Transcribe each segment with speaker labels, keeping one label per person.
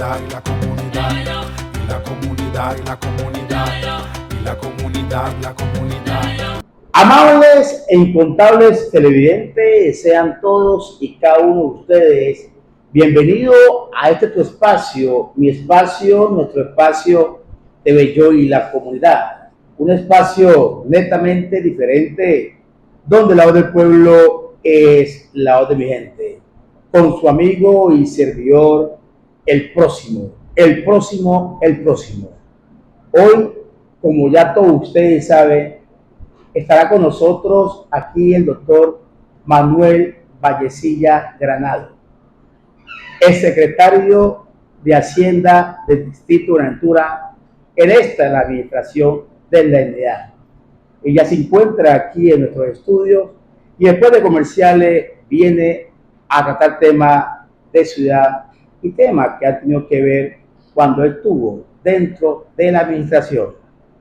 Speaker 1: comunidad, y la comunidad, y la comunidad, y la comunidad, y la comunidad, la comunidad.
Speaker 2: Amables e incontables televidentes, sean todos y cada uno de ustedes bienvenidos a este tu espacio, mi espacio, nuestro espacio TV Yo y la comunidad. Un espacio netamente diferente, donde la voz del pueblo es la voz de mi gente. Con su amigo y servidor, el próximo, el próximo, el próximo. Hoy, como ya todos ustedes saben, estará con nosotros aquí el doctor Manuel Vallecilla Granado, el secretario de Hacienda del Distrito de Buenaventura en la administración de la entidad. Ella se encuentra aquí en nuestros estudios y después de comerciales viene a tratar temas de ciudad y temas que han tenido que ver cuando él estuvo dentro de la administración.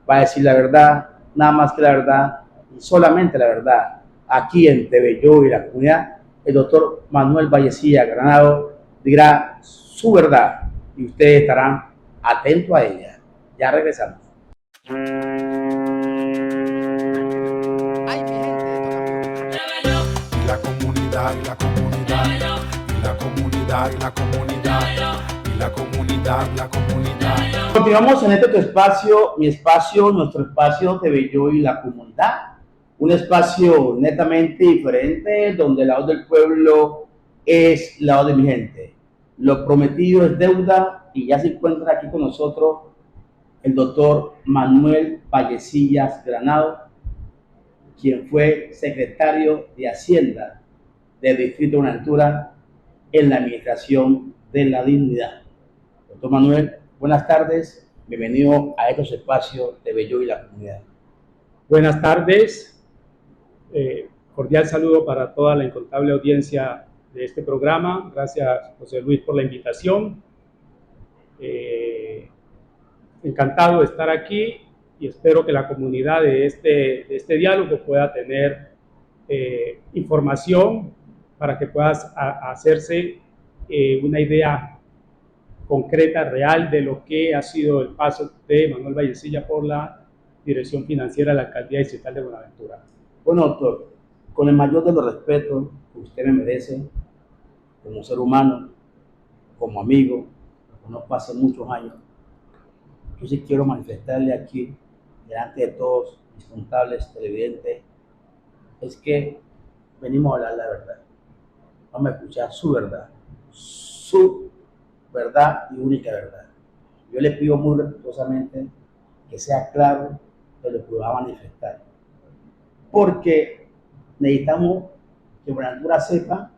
Speaker 2: Va a decir la verdad, nada más que la verdad y solamente la verdad. Aquí en TV Yo y la comunidad, el doctor Manuel Vallecilla Granado dirá su verdad y ustedes estarán atentos a ella. Ya regresamos.
Speaker 1: La comunidad, y la comunidad, y la comunidad, y la comunidad, y la comunidad, la comunidad.
Speaker 2: Continuamos en este tu espacio, mi espacio, nuestro espacio TV Yo y la comunidad. Un espacio netamente diferente, donde la voz del pueblo es la voz de mi gente. Lo prometido es deuda y ya se encuentra aquí con nosotros el doctor Manuel Vallecillas Granado, quien fue secretario de Hacienda del Distrito de Buenaventura en la administración de la dignidad. Doctor Manuel, buenas tardes, bienvenido a estos espacios de Yo y la comunidad.
Speaker 3: Buenas tardes, cordial saludo para toda la incontable audiencia de este programa. Gracias, José Luis, por la invitación. Encantado de estar aquí y espero que la comunidad de este diálogo pueda tener información para que puedas hacerse una idea concreta, real, de lo que ha sido el paso de Manuel Vallecilla por la Dirección Financiera de la Alcaldía Distrital de Buenaventura.
Speaker 2: Bueno, doctor, con el mayor de los respetos que usted me merece, como ser humano, como amigo, conozco hace muchos años, yo sí quiero manifestarle aquí, delante de todos mis contables televidentes, es que venimos a hablar la verdad. Vamos a escuchar su verdad y única verdad. Yo le pido muy respetuosamente que sea claro de lo que va a manifestar, porque necesitamos que Buenaventura sepa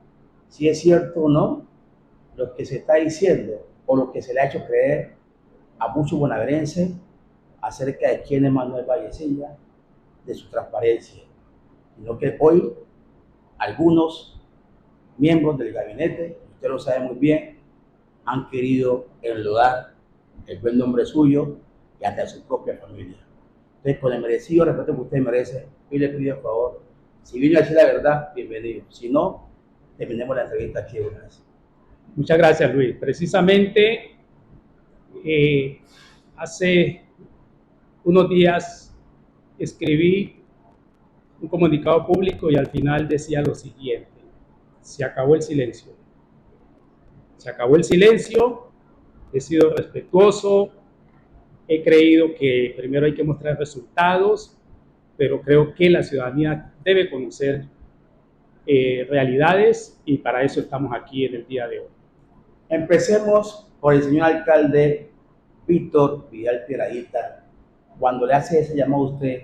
Speaker 2: si es cierto o no lo que se está diciendo o lo que se le ha hecho creer a muchos bonaerenses acerca de quién es Manuel Vallecilla, de su transparencia, sino que hoy algunos miembros del gabinete, usted lo sabe muy bien, han querido enlodar el buen nombre suyo y hasta de su propia familia. Entonces, con el merecido respeto que usted merece, yo le pido, por favor, si viene a decir la verdad, bienvenido. Si no, terminemos la entrevista aquí una vez.
Speaker 3: Muchas gracias, Luis. Precisamente, hace unos días escribí un comunicado público y al final decía lo siguiente: se acabó el silencio. Se acabó el silencio, he sido respetuoso, he creído que primero hay que mostrar resultados, pero creo que la ciudadanía debe conocer realidades y para eso estamos aquí en el día de hoy.
Speaker 2: Empecemos por el señor alcalde Víctor Vidal Piedrahita. Cuando le hace ese llamado a usted,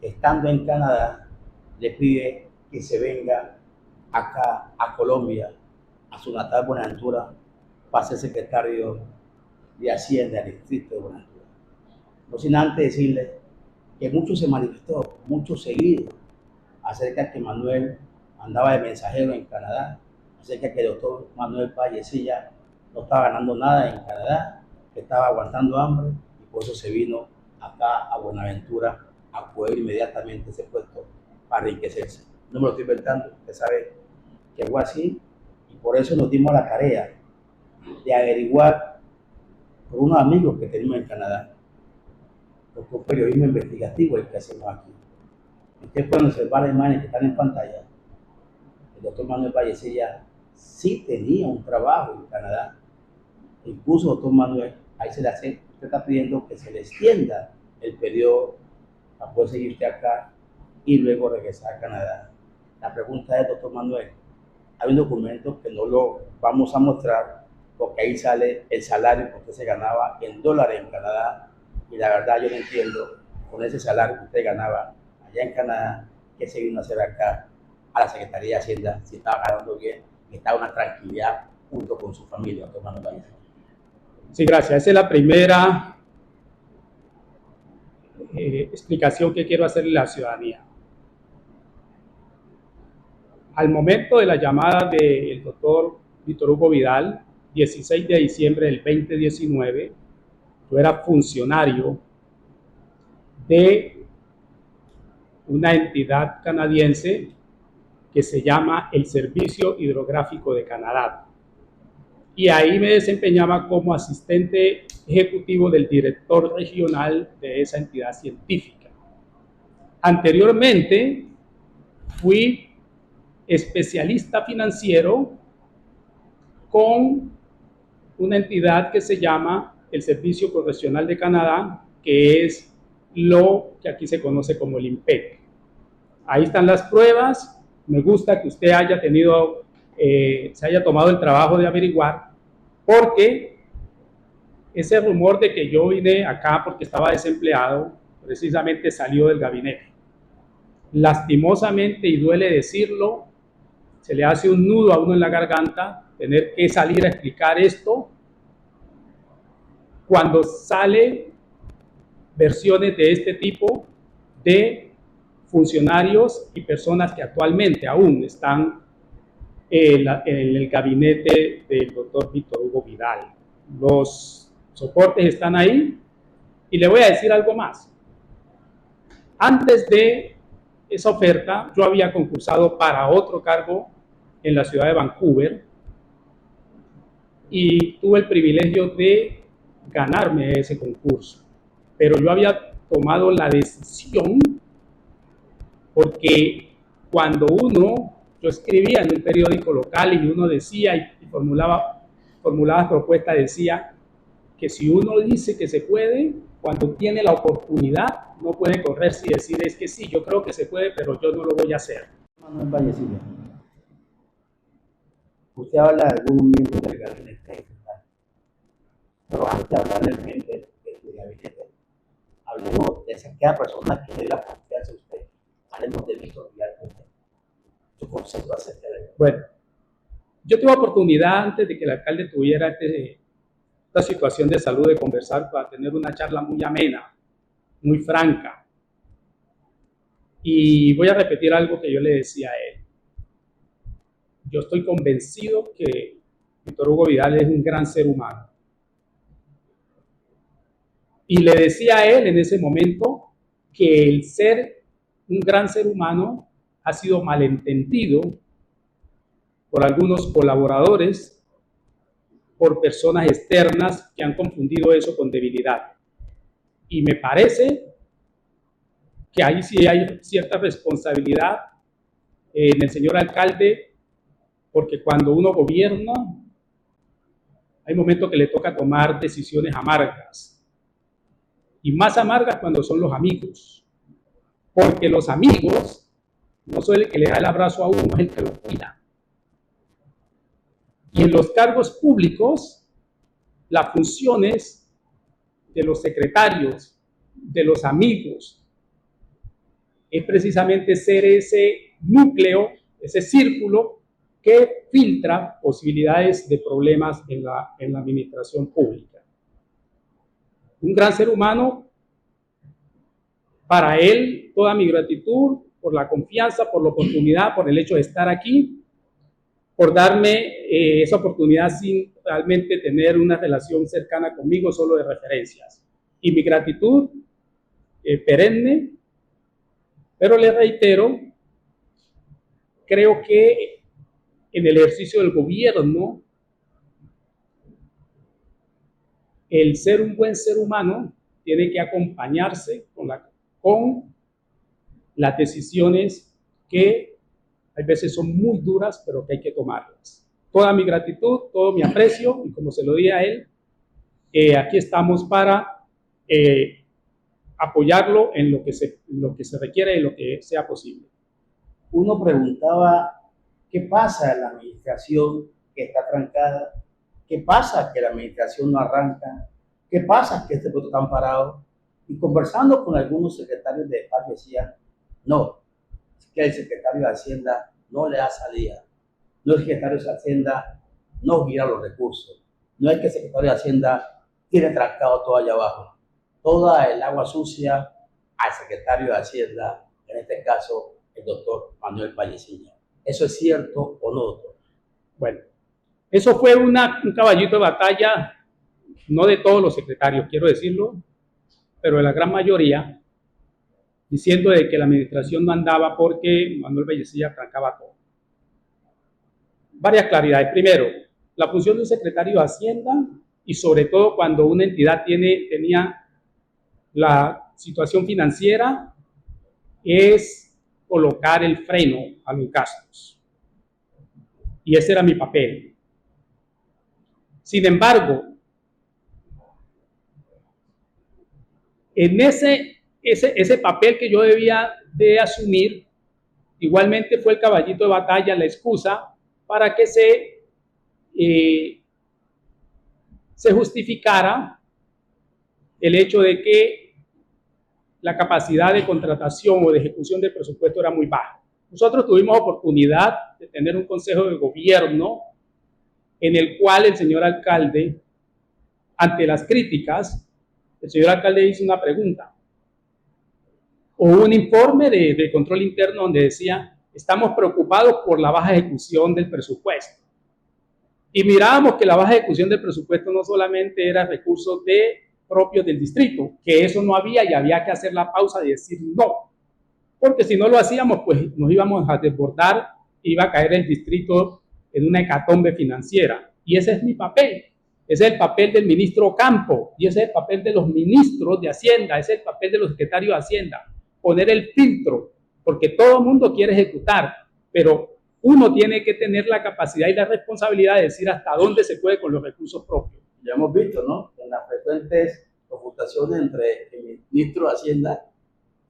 Speaker 2: estando en Canadá, le pide que se venga acá a Colombia, a su natal Buenaventura, para ser secretario de Hacienda del Distrito de Buenaventura. No sin antes decirle que mucho se manifestó, mucho seguido, acerca de que Manuel andaba de mensajero en Canadá, acerca de que el doctor Manuel Vallecilla no estaba ganando nada en Canadá, que estaba aguantando hambre y por eso se vino acá a Buenaventura a poder inmediatamente ese puesto para enriquecerse. No me lo estoy inventando, usted sabe que fue así y por eso nos dimos la tarea de averiguar por unos amigos que tenemos en Canadá, porque un periodismo investigativo es el que hacemos aquí. Ustedes pueden observar las imágenes que están en pantalla. El doctor Manuel Vallecilla sí tenía un trabajo en Canadá. Incluso, doctor Manuel, ahí se le hace, usted está pidiendo que se le extienda el periodo para poder seguir usted acá y luego regresar a Canadá. La pregunta es, doctor Manuel, hay un documento que no lo vamos a mostrar porque ahí sale el salario que usted se ganaba en dólares en Canadá, y la verdad yo no entiendo, con ese salario que usted ganaba allá en Canadá, que se vino a hacer acá a la Secretaría de Hacienda, si estaba ganando bien y estaba una tranquilidad junto con su familia, doctor Manuel Vallecilla.
Speaker 3: Sí, gracias. Esa es la primera explicación que quiero hacerle a la ciudadanía. Al momento de la llamada del doctor Víctor Hugo Vidal, 16 de diciembre del 2019, yo era funcionario de una entidad canadiense que se llama el Servicio Hidrográfico de Canadá. Y ahí me desempeñaba como asistente ejecutivo del director regional de esa entidad científica. Anteriormente, fui especialista financiero con una entidad que se llama el Servicio Correccional de Canadá, que es lo que aquí se conoce como el IMPEC. Ahí están las pruebas. Me gusta que usted haya tenido, se haya tomado el trabajo de averiguar, porque ese rumor de que yo vine acá porque estaba desempleado, precisamente salió del gabinete. Lastimosamente, y duele decirlo, se le hace un nudo a uno en la garganta tener que salir a explicar esto cuando salen versiones de este tipo de funcionarios y personas que actualmente aún están en el gabinete del doctor Víctor Hugo Vidal. Los soportes están ahí, y le voy a decir algo más. Antes de esa oferta, yo había concursado para otro cargo en la ciudad de Vancouver y tuve el privilegio de ganarme ese concurso. Pero yo había tomado la decisión porque cuando yo escribía en un periódico local y uno decía y formulaba propuestas, decía que si uno dice que se puede, cuando tiene la oportunidad, no puede correrse y decir es que sí, yo creo que se puede, pero yo no lo voy a hacer.
Speaker 2: Manuel Vallecilla, usted habla de algún miembro del gabinete, pero antes de hablar del miembro del gabinete, hablemos de aquella persona que le da la confianza a usted. Hablemos de Víctor Vidal, su concepto acerca de él.
Speaker 3: Bueno, yo tuve oportunidad antes de que el alcalde tuviera esta situación de salud de conversar para tener una charla muy amena, muy franca. Y voy a repetir algo que yo le decía a él. Yo estoy convencido que Víctor Hugo Vidal es un gran ser humano. Y le decía a él en ese momento que el ser un gran ser humano ha sido malentendido por algunos colaboradores, por personas externas que han confundido eso con debilidad. Y me parece que ahí sí hay cierta responsabilidad en el señor alcalde, porque cuando uno gobierna, hay momentos que le toca tomar decisiones amargas. Y más amargas cuando son los amigos. Porque los amigos no son el que le da el abrazo a uno, es el que lo cuida. Y en los cargos públicos, las funciones de los secretarios, de los amigos, es precisamente ser ese núcleo, ese círculo que filtra posibilidades de problemas en la administración pública. Un gran ser humano, para él toda mi gratitud por la confianza, por la oportunidad, por el hecho de estar aquí, por darme esa oportunidad sin realmente tener una relación cercana conmigo, solo de referencias. Y mi gratitud perenne, pero le reitero, creo que en el ejercicio del gobierno, un buen ser humano tiene que acompañarse con las decisiones que a veces son muy duras, pero que hay que tomarlas. Toda mi gratitud, todo mi aprecio, y como se lo di a él, aquí estamos para apoyarlo en lo que se requiere y lo que sea posible.
Speaker 2: Uno preguntaba, ¿qué pasa en la administración que está trancada? ¿Qué pasa que la administración no arranca? ¿Qué pasa que este proyecto está parado? Y conversando con algunos secretarios de paz decían, no, es que el secretario de Hacienda no le da salida. No es que el secretario de Hacienda no gira los recursos. No es que el secretario de Hacienda tiene trancado todo allá abajo. Toda el agua sucia al secretario de Hacienda, en este caso el doctor Manuel Vallecilla. ¿Eso es cierto o no, doctor?
Speaker 3: Bueno, eso fue un caballito de batalla, no de todos los secretarios, quiero decirlo, pero de la gran mayoría, diciendo de que la administración no andaba porque Manuel Vallecilla trancaba todo. Varias claridades. Primero, la función de un secretario de Hacienda, y sobre todo cuando una entidad tenía la situación financiera, es colocar el freno a los gastos. Y ese era mi papel. Sin embargo, en ese papel que yo debía de asumir, igualmente fue el caballito de batalla, la excusa para que se justificara el hecho de que la capacidad de contratación o de ejecución del presupuesto era muy baja. Nosotros tuvimos oportunidad de tener un consejo de gobierno en el cual el señor alcalde, ante las críticas, el señor alcalde hizo una pregunta. Hubo un informe de control interno donde decía, estamos preocupados por la baja ejecución del presupuesto. Y mirábamos que la baja ejecución del presupuesto no solamente era recursos propios del distrito, que eso no había y había que hacer la pausa y decir no. Porque si no lo hacíamos, pues nos íbamos a desbordar, iba a caer el distrito en una hecatombe financiera. Y ese es mi papel. Ese es el papel del ministro Campo y ese es el papel de los ministros de Hacienda, ese es el papel de los secretarios de Hacienda. Poner el filtro, porque todo el mundo quiere ejecutar, pero uno tiene que tener la capacidad y la responsabilidad de decir hasta dónde se puede con los recursos propios.
Speaker 2: Ya hemos visto, ¿no? En las frecuentes confrontaciones entre el ministro de Hacienda,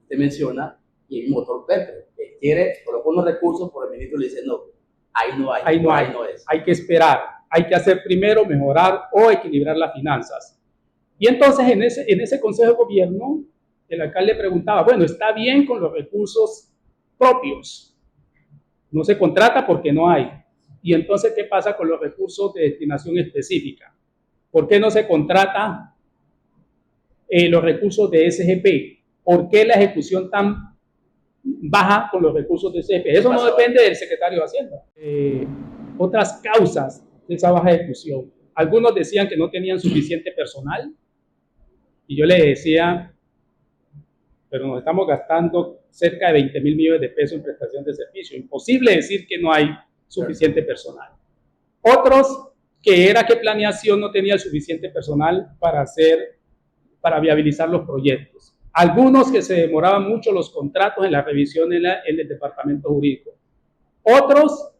Speaker 2: usted menciona, y el motor Petro, que quiere colocar unos recursos, pero el ministro le dice no, ahí no es.
Speaker 3: Hay que esperar, hay que hacer primero, mejorar o equilibrar las finanzas. Y entonces en ese consejo de gobierno, el alcalde preguntaba, bueno, está bien con los recursos propios, no se contrata porque no hay. Y entonces, ¿qué pasa con los recursos de destinación específica? ¿Por qué no se contrata los recursos de SGP? ¿Por qué la ejecución tan baja con los recursos de SGP? Eso no depende del secretario de Hacienda. Otras causas de esa baja ejecución. Algunos decían que no tenían suficiente personal y yo les decía, pero nos estamos gastando cerca de 20,000 millones de pesos en prestación de servicio. Imposible decir que no hay suficiente personal. Otros que era que planeación no tenía suficiente personal para viabilizar los proyectos. Algunos que se demoraban mucho los contratos en la revisión en el departamento jurídico. Otros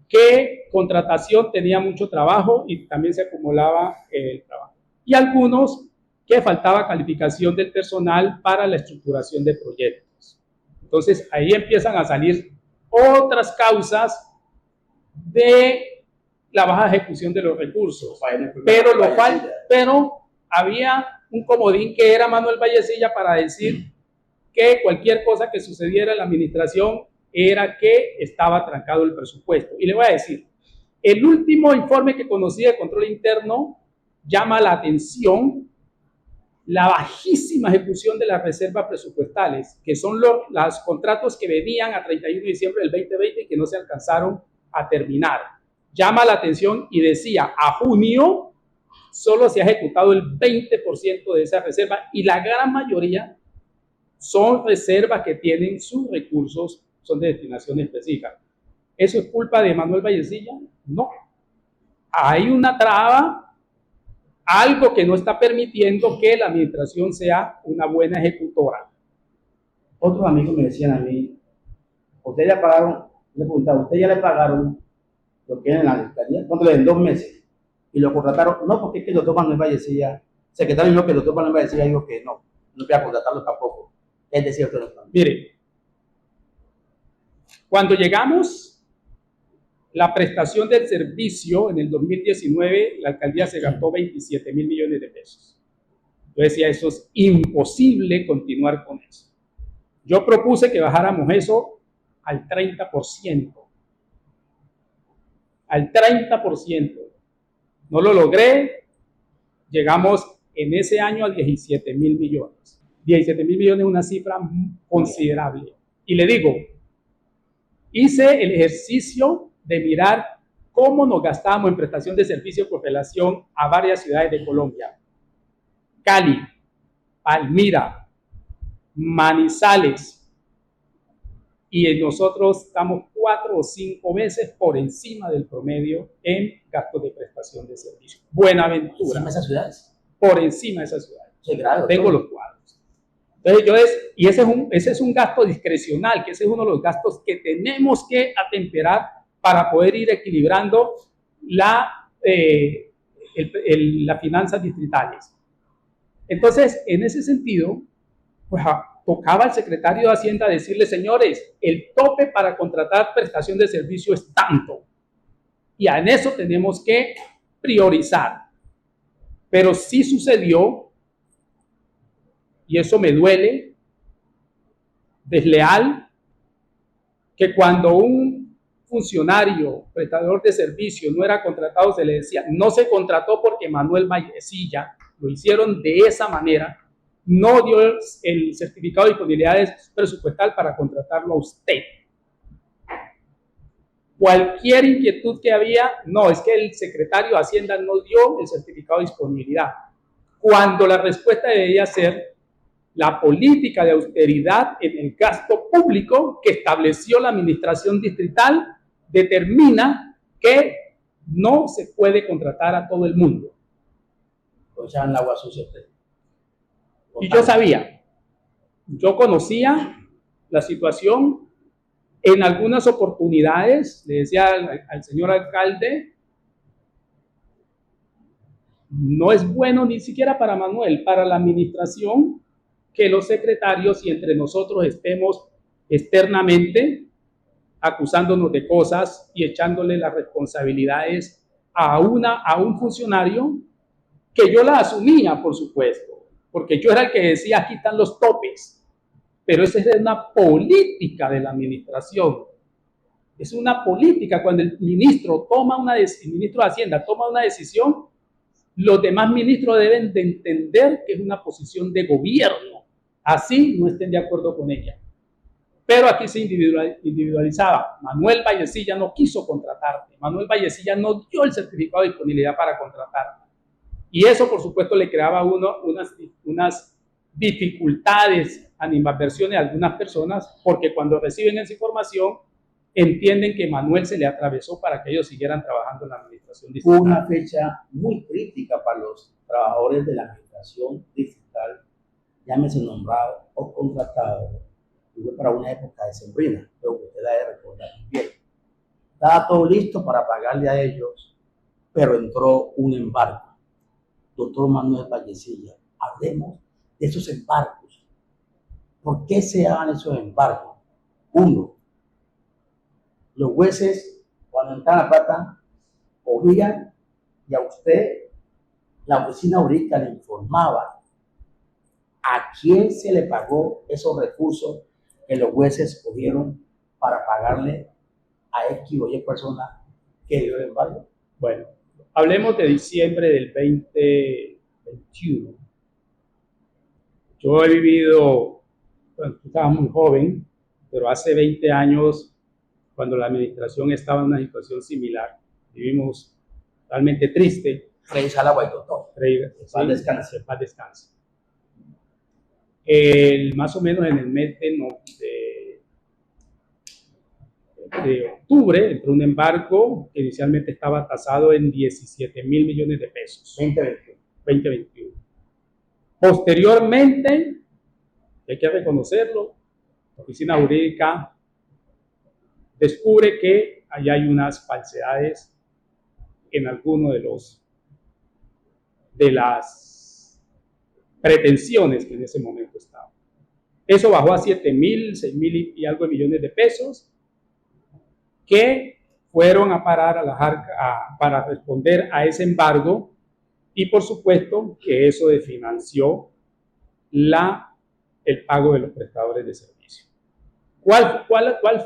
Speaker 3: que contratación tenía mucho trabajo y también se acumulaba el trabajo. Y algunos que faltaba calificación del personal para la estructuración de proyectos. Entonces ahí empiezan a salir otras causas de la baja ejecución de los recursos. Pero había un comodín que era Manuel Vallecilla para decir que cualquier cosa que sucediera en la administración era que estaba trancado el presupuesto. Y le voy a decir, el último informe que conocí de control interno llama la atención la bajísima ejecución de las reservas presupuestales, que son los contratos que venían a 31 de diciembre del 2020 y que no se alcanzaron a terminar. Llama la atención y decía, a junio solo se ha ejecutado el 20% de esa reserva y la gran mayoría son reservas que tienen sus recursos, son de destinación específica. ¿Eso es culpa de Manuel Vallecilla? No. Hay una traba algo que no está permitiendo que la administración sea una buena ejecutora.
Speaker 2: Otros amigos me decían a mí, ¿usted ya pagaron? Le preguntaba, ¿usted ya le pagaron lo que es en la alcaldía? ¿Cuánto le den? 2 meses. Y lo contrataron, no, porque es que el doctor Manuel Vallecilla, secretario dijo que el doctor Manuel Vallecilla dijo que no voy a contratarlo tampoco. Es decir, usted no está.
Speaker 3: Mire, cuando llegamos, la prestación del servicio en el 2019, la alcaldía se gastó 27 mil millones de pesos. Yo decía, eso es imposible continuar con eso. Yo propuse que bajáramos eso al 30%. Al 30%. No lo logré. Llegamos en ese año a 17 mil millones. 17 mil millones es una cifra considerable. Y le digo, hice el ejercicio de mirar cómo nos gastábamos en prestación de servicios con relación a varias ciudades de Colombia. Cali, Palmira, Manizales, y nosotros estamos 4 o 5 veces por encima del promedio en gastos de prestación de servicios. Buenaventura.
Speaker 2: ¿Por encima de esas ciudades?
Speaker 3: Por encima de esas ciudades.
Speaker 2: Sí, claro.
Speaker 3: Tengo los cuadros. Entonces, ese es un gasto discrecional, que ese es uno de los gastos que tenemos que atemperar para poder ir equilibrando las finanzas distritales. Entonces, en ese sentido, pues tocaba al secretario de Hacienda decirle, señores, el tope para contratar prestación de servicio es tanto. Y en eso tenemos que priorizar. Pero sí sucedió, y eso me duele, desleal, que cuando un funcionario, prestador de servicio no era contratado, se le decía, no se contrató porque Manuel Vallecilla, lo hicieron de esa manera, no dio el certificado de disponibilidad presupuestal para contratarlo a usted. Cualquier inquietud que había, no, es que el secretario de Hacienda no dio el certificado de disponibilidad. Cuando la respuesta debía ser la política de austeridad en el gasto público que estableció la administración distrital determina que no se puede contratar a todo el mundo.
Speaker 2: O sea, en el agua sucia usted.
Speaker 3: Y yo sabía, yo conocía la situación. En algunas oportunidades, le decía al señor alcalde, no es bueno ni siquiera para Manuel, para la administración, que los secretarios y entre nosotros estemos externamente acusándonos de cosas y echándole las responsabilidades a un funcionario que yo la asumía, por supuesto, porque yo era el que decía, aquí están los topes. Pero esa es una política de la administración. Es una política. Cuando el ministro de Hacienda toma una decisión, los demás ministros deben de entender que es una posición de gobierno. Así no estén de acuerdo con ella. Pero aquí se individualizaba. Manuel Vallecilla no quiso contratarte. Manuel Vallecilla no dio el certificado de disponibilidad para contratarte. Y eso, por supuesto, le creaba a uno unas dificultades, animadversiones a algunas personas, porque cuando reciben esa información entienden que Manuel se le atravesó para que ellos siguieran trabajando en la administración distrital.
Speaker 2: Fue una fecha muy crítica para los trabajadores de la administración distrital, llámese nombrado o contratado. Fue para una época decembrina, creo que usted la debe recordar bien. Estaba todo listo para pagarle a ellos, pero entró un embargo. Doctor Manuel Vallecilla, hablemos de esos embargos. ¿Por qué se hagan esos embargos? Uno, los jueces, cuando entran a plata, cogían y a usted, la oficina jurídica le informaba a quién se le pagó esos recursos que los jueces cogieron para pagarle a X o Y persona que dio el embargo.
Speaker 3: Bueno, hablemos de diciembre del 2021. Yo he vivido, bueno, estaba muy joven, pero hace 20 años, cuando la administración estaba en una situación similar, vivimos realmente triste.
Speaker 2: Freddy Sala Guaidó.
Speaker 3: Paz descanse. Paz descanse. Más o menos en el mes de octubre entró un embargo que inicialmente estaba tasado en 17 mil millones de pesos.
Speaker 2: 2020.
Speaker 3: 2021. Posteriormente, hay que reconocerlo, la oficina jurídica descubre que ahí hay unas falsedades en alguno de las pretensiones que en ese momento estaban. Eso bajó a 7.000, 6.000 y algo de millones de pesos que fueron a parar a las arcas para responder a ese embargo, y por supuesto que eso desfinanció el pago de los prestadores de servicio. ¿Cuál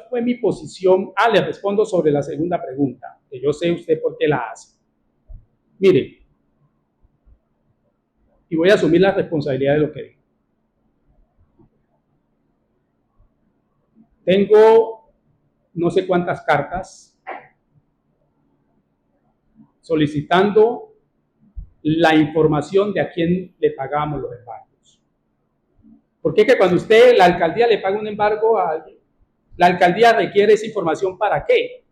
Speaker 3: fue mi posición? Le respondo sobre la segunda pregunta, que yo sé usted por qué la hace. Mire, y voy a asumir la responsabilidad de lo que digo. Tengo no sé cuántas cartas solicitando la información de a quién le pagamos los embargos. Porque es que cuando la alcaldía le paga un embargo a alguien, la alcaldía requiere esa información ¿para qué?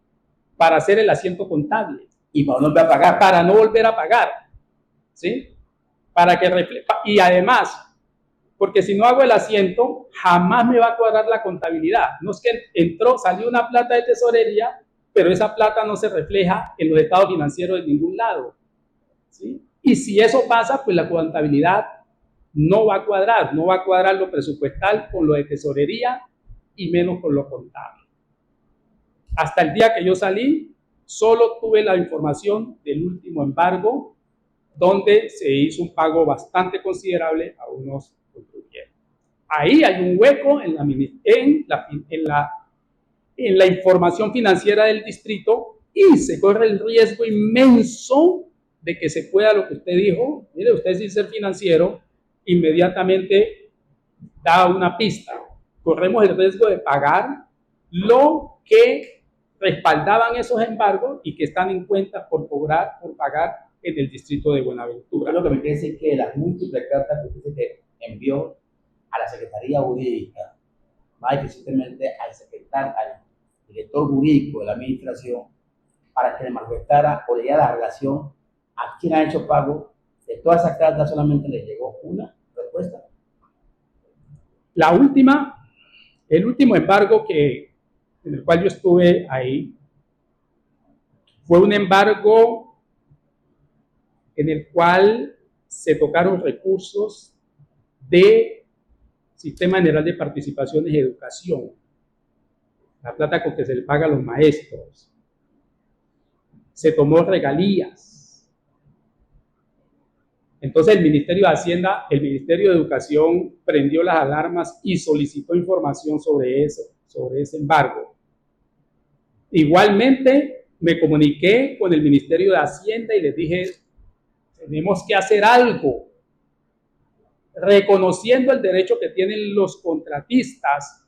Speaker 3: Para hacer el asiento contable.
Speaker 2: Y para no volver a pagar.
Speaker 3: Para no volver a pagar. ¿Sí? Y además, porque si no hago el asiento, jamás me va a cuadrar la contabilidad. No es que salió una plata de tesorería, pero esa plata no se refleja en los estados financieros de ningún lado. ¿Sí? Y si eso pasa, pues la contabilidad no va a cuadrar lo presupuestal con lo de tesorería y menos con lo contable. Hasta el día que yo salí, solo tuve la información del último embargo, donde se hizo un pago bastante considerable a unos contribuyentes. Ahí hay un hueco en la información financiera del distrito, y se corre el riesgo inmenso de que se pueda, lo que usted dijo, mire, usted sin ser financiero, inmediatamente da una pista. Corremos el riesgo de pagar lo que respaldaban esos embargos y que están en cuenta por pagar en el distrito de Buenaventura.
Speaker 2: Lo que me quiere decir que las múltiples cartas que usted que envió a la Secretaría Jurídica, más específicamente al director jurídico de la administración, para que le manifestara o le diera la relación a quien ha hecho pago, de todas esas cartas solamente le llegó una respuesta.
Speaker 3: El último embargo en el cual yo estuve ahí, fue un embargo en el cual se tocaron recursos de Sistema General de Participaciones y Educación, la plata con que se le paga a los maestros. Se tomó regalías. Entonces el Ministerio de Hacienda, el Ministerio de Educación prendió las alarmas y solicitó información sobre ese embargo. Igualmente me comuniqué con el Ministerio de Hacienda y les dije, tenemos que hacer algo, reconociendo el derecho que tienen los contratistas,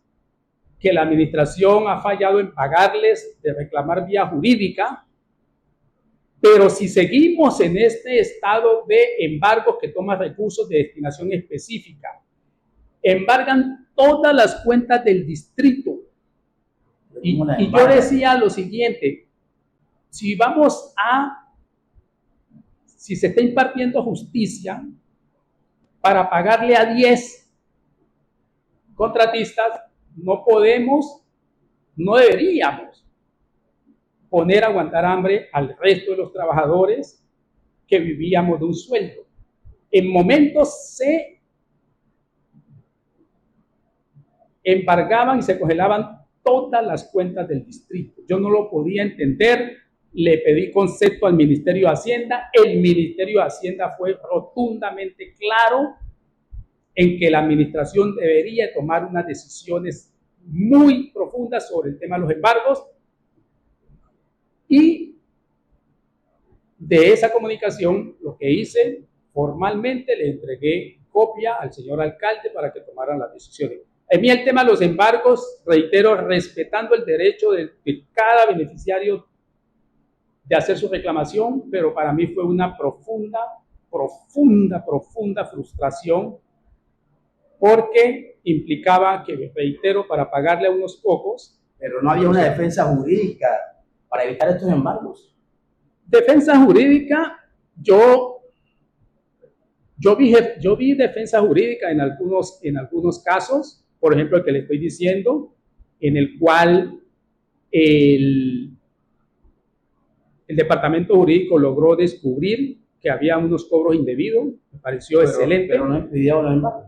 Speaker 3: que la administración ha fallado en pagarles, de reclamar vía jurídica. Pero si seguimos en este estado de embargos que toma recursos de destinación específica, embargan todas las cuentas del distrito. Y yo decía lo siguiente, si se está impartiendo justicia para pagarle a 10 contratistas, no deberíamos poner a aguantar hambre al resto de los trabajadores que vivíamos de un sueldo. En momentos se embargaban y se congelaban todas las cuentas del distrito. Yo no lo podía entender, le pedí concepto al Ministerio de Hacienda, el Ministerio de Hacienda fue rotundamente claro en que la administración debería tomar unas decisiones muy profundas sobre el tema de los embargos. Y de esa comunicación, lo que hice, formalmente le entregué copia al señor alcalde para que tomaran las decisiones. En mí el tema de los embargos, reitero, respetando el derecho de cada beneficiario de hacer su reclamación, pero para mí fue una profunda frustración, porque implicaba que, reitero, para pagarle a unos pocos.
Speaker 2: Pero no había una defensa jurídica para evitar estos embargos.
Speaker 3: Defensa jurídica, yo Yo vi defensa jurídica en algunos casos, por ejemplo, el que le estoy diciendo, en el cual el departamento jurídico logró descubrir que había unos cobros indebidos, me pareció excelente.
Speaker 2: Pero no impidieron los embargos.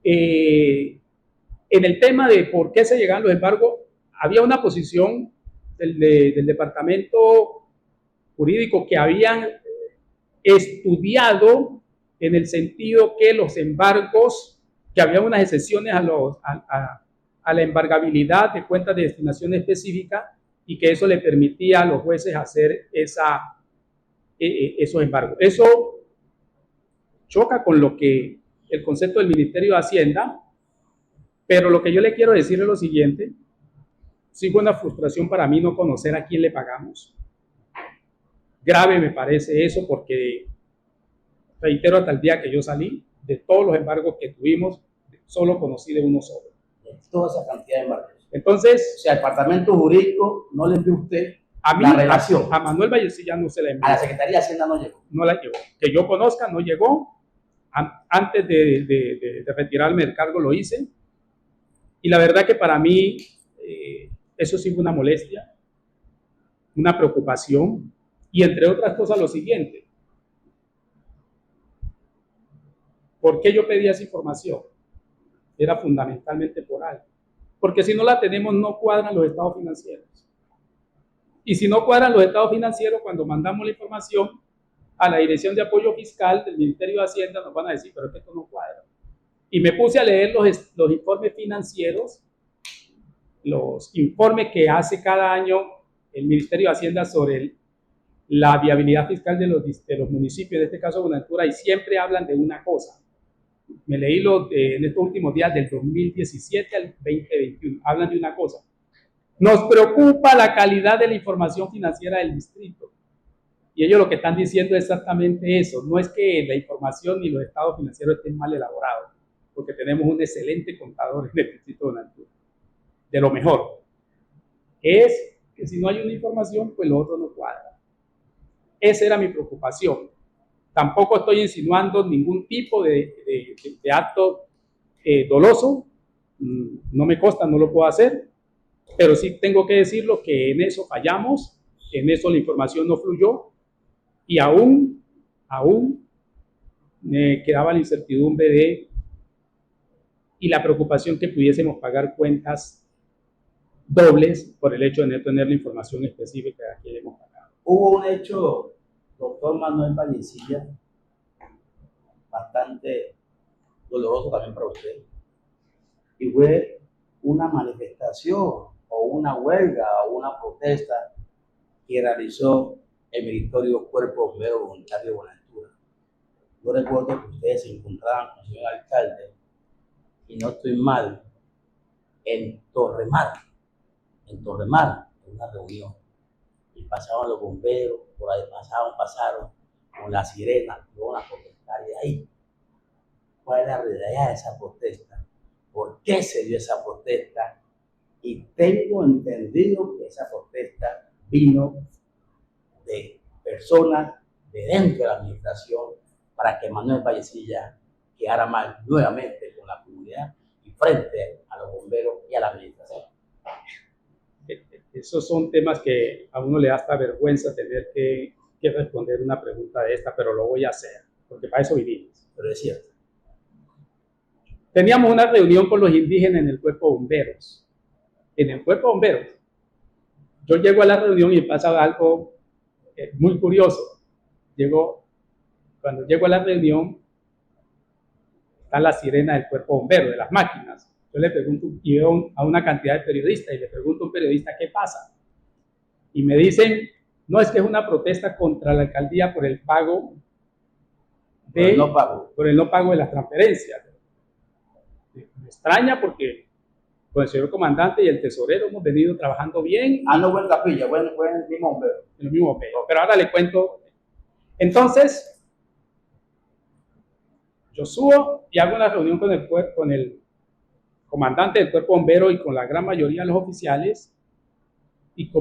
Speaker 3: En el tema de por qué se llegaban los embargos, había una posición del departamento jurídico que habían estudiado en el sentido que los embargos, que había unas excepciones a la embargabilidad de cuentas de destinación específica y que eso le permitía a los jueces hacer esos embargos. Eso choca con lo que el concepto del Ministerio de Hacienda, pero lo que yo le quiero decir es lo siguiente: sí fue una frustración para mí no conocer a quién le pagamos. Grave me parece eso, porque reitero, hasta el día que yo salí, de todos los embargos que tuvimos, solo conocí de uno solo.
Speaker 2: Toda esa cantidad de embargos.
Speaker 3: Entonces,
Speaker 2: o sea, el departamento jurídico no le envió a usted
Speaker 3: a mí,
Speaker 2: la relación.
Speaker 3: A Manuel Vallecilla no se la envió.
Speaker 2: A la Secretaría de Hacienda no llegó.
Speaker 3: No la llegó. Que yo conozca, no llegó. Antes de retirarme del cargo lo hice. Y la verdad que para mí eso sí fue una molestia, una preocupación, y entre otras cosas lo siguiente: ¿por qué yo pedía esa información? Era fundamentalmente por algo, porque si no la tenemos no cuadran los estados financieros, y si no cuadran los estados financieros, cuando mandamos la información a la Dirección de Apoyo Fiscal del Ministerio de Hacienda nos van a decir, pero es que esto no cuadra. Y me puse a leer los informes financieros, los informes que hace cada año el Ministerio de Hacienda sobre la viabilidad fiscal de los municipios, en este caso Buenaventura, y siempre hablan de una cosa. Me leí en estos últimos días del 2017 al 2021, hablan de una cosa: nos preocupa la calidad de la información financiera del distrito. Y ellos lo que están diciendo es exactamente eso: no es que la información ni los estados financieros estén mal elaborados, porque tenemos un excelente contador en el distrito de Buenaventura, de lo mejor. Es que si no hay una información, pues lo otro no cuadra. Esa era mi preocupación. Tampoco estoy insinuando ningún tipo de acto doloso, no me consta, no lo puedo hacer, pero sí tengo que decirlo que en eso fallamos, en eso la información no fluyó, y aún me quedaba la incertidumbre y la preocupación que pudiésemos pagar cuentas dobles por el hecho de no tener la información específica que hemos pagado.
Speaker 2: Hubo un hecho, doctor Manuel Vallecilla, bastante doloroso también para usted, y fue una manifestación o una huelga o una protesta que realizó el meritorio Cuerpo Bombero Voluntario de Buenaventura. Yo recuerdo que ustedes se encontraban con el señor alcalde, y no estoy mal, en Torremar, en una reunión, y pasaban los bomberos, por ahí pasaron con la sirena, luego una protesta de ahí. ¿Cuál es la realidad de esa protesta? ¿Por qué se dio esa protesta? Y tengo entendido que esa protesta vino de personas de dentro de la administración para que Manuel Vallecilla quedara mal nuevamente con la comunidad y frente a los bomberos y a la administración.
Speaker 3: Esos son temas que a uno le da hasta vergüenza tener que responder una pregunta de esta, pero lo voy a hacer, porque para eso vivimos.
Speaker 2: Pero es cierto.
Speaker 3: Teníamos una reunión con los indígenas en el Cuerpo de Bomberos. En el Cuerpo de Bomberos. Yo llego a la reunión y pasa algo muy curioso. Cuando llego a la reunión, está la sirena del Cuerpo de Bomberos, de las máquinas. Yo le pregunto, y veo a una cantidad de periodistas, y le pregunto a un periodista qué pasa. Y me dicen, no, es que es una protesta contra la alcaldía por el pago
Speaker 2: por el no pago
Speaker 3: de las transferencias. Me extraña porque con el señor comandante y el tesorero hemos venido trabajando bien.
Speaker 2: No buen capilla, buen el mismo bombero.
Speaker 3: El mismo bombero. Pero ahora le cuento. Entonces, yo subo y hago una reunión con el comandante del Cuerpo Bombero y con la gran mayoría de los oficiales, y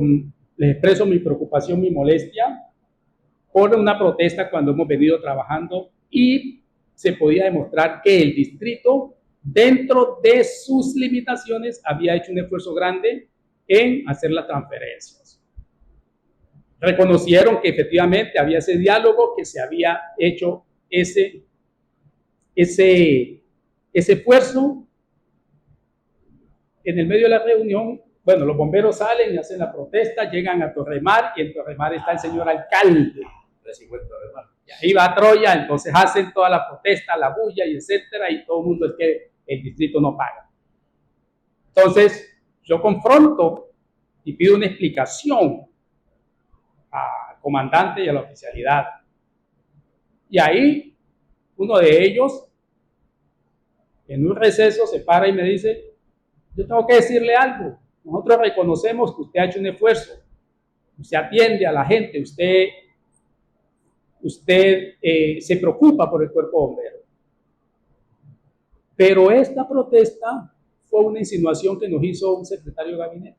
Speaker 3: les expreso mi preocupación, mi molestia por una protesta cuando hemos venido trabajando, y se podía demostrar que el distrito, dentro de sus limitaciones, había hecho un esfuerzo grande en hacer las transferencias. Reconocieron que efectivamente había ese diálogo, que se había hecho ese esfuerzo. En el medio de la reunión, bueno, los bomberos salen y hacen la protesta, llegan a Torremar, y en Torremar está el señor alcalde. Y ahí va a Troya, entonces hacen toda la protesta, la bulla y etcétera, y todo el mundo es que el distrito no paga. Entonces, yo confronto y pido una explicación al comandante y a la oficialidad. Y ahí, uno de ellos, en un receso, se para y me dice: yo tengo que decirle algo. Nosotros reconocemos que usted ha hecho un esfuerzo. Usted atiende a la gente. Usted se preocupa por el cuerpo bombero. Pero esta protesta fue una insinuación que nos hizo un secretario de gabinete.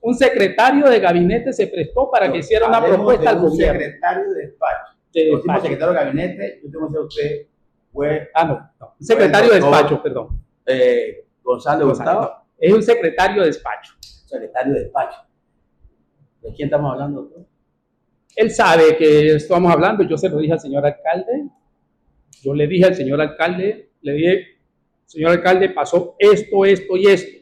Speaker 3: Un secretario de gabinete se prestó para que hiciera una propuesta al gobierno.
Speaker 2: Un secretario de despacho.
Speaker 3: Despacho.
Speaker 2: Secretario de gabinete, yo tengo que ser usted fue...
Speaker 3: No. Un secretario de despacho, perdón.
Speaker 2: Gonzalo Gustavo.
Speaker 3: Es un secretario de despacho.
Speaker 2: Secretario de despacho. ¿De quién estamos hablando, doctor?
Speaker 3: Él sabe que estamos hablando. Yo se lo dije al señor alcalde. Yo le dije al señor alcalde, le dije: señor alcalde, pasó esto y esto.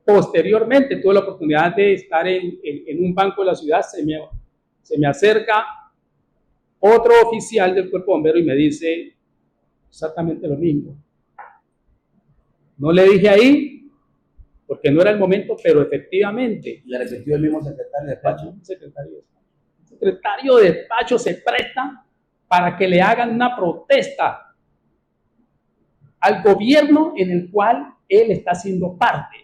Speaker 3: Posteriormente tuve la oportunidad de estar en un banco de la ciudad. Se me acerca otro oficial del cuerpo bombero y me dice exactamente lo mismo. No le dije ahí porque no era el momento, pero efectivamente.
Speaker 2: ¿Le repitió el mismo secretario de despacho?
Speaker 3: El secretario de despacho se presta para que le hagan una protesta al gobierno en el cual él está siendo parte.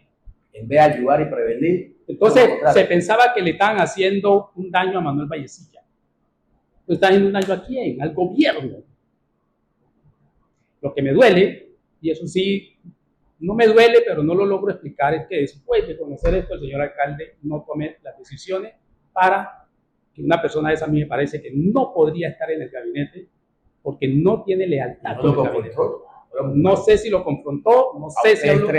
Speaker 2: En vez de ayudar y prevenir.
Speaker 3: Entonces se pensaba que le estaban haciendo un daño a Manuel Vallecilla. ¿Le están haciendo un daño a quién? Al gobierno. Lo que me duele, y eso sí, no me duele, pero no lo logro explicar, es que después de conocer esto, el señor alcalde no tome las decisiones para que una persona de esa, a mí me parece que no podría estar en el gabinete porque no tiene lealtad. No sé si lo confrontó, no sé si habló.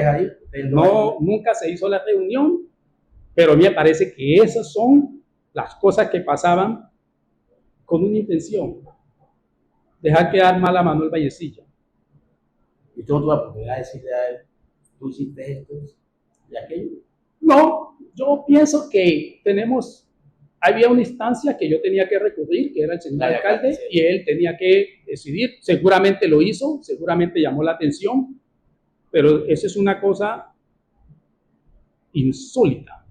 Speaker 3: No, nunca se hizo la reunión, pero a mí me parece que esas son las cosas que pasaban con una intención: dejar quedar mal a Manuel Vallecilla.
Speaker 2: ¿Y tú no tuve la oportunidad de decirle a él: tú hiciste esto y aquello?
Speaker 3: No, yo pienso que había una instancia que yo tenía que recurrir, que era el señor alcalde, y él tenía que decidir. Seguramente lo hizo, seguramente llamó la atención, pero eso es una cosa insólita,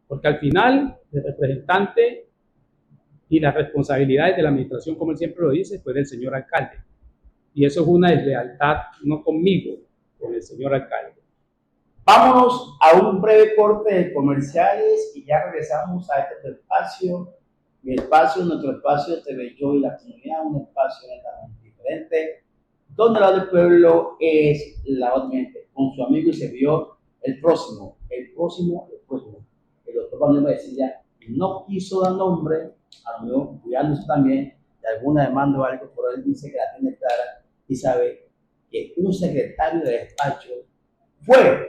Speaker 3: porque al final el representante y las responsabilidades de la administración, como él siempre lo dice, fue del señor alcalde, y eso es una deslealtad, no conmigo, con el señor alcalde.
Speaker 2: Vámonos a un breve corte de comerciales y ya regresamos a este espacio, mi espacio, nuestro espacio TV Yo y la comunidad, un espacio netamente diferente, donde la voz del pueblo es la voz de mi gente, con su amigo y servidor, el próximo, el doctor Manuel Vallecilla no quiso dar nombre, a lo mejor cuidándose también de alguna demanda o algo, pero él dice que la tiene clara y sabe que un secretario de despacho fue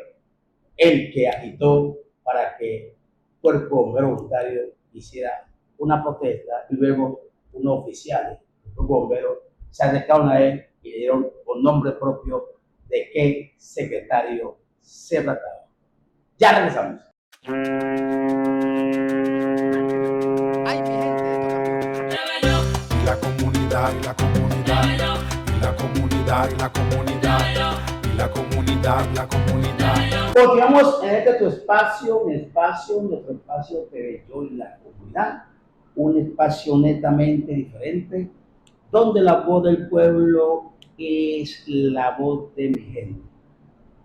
Speaker 2: el que agitó para que el cuerpo bombero voluntario hiciera una protesta, y luego unos oficiales del cuerpo bombero se acercaron a él y le dieron con nombre propio de qué secretario se trataba. Ya regresamos.
Speaker 1: La comunidad, y la comunidad, y la comunidad, y la comunidad, y la comunidad, la comunidad.
Speaker 2: Continuamos en este tu espacio, mi espacio, nuestro espacio TV Yo y la comunidad, un espacio netamente diferente, donde la voz del pueblo es la voz de mi gente.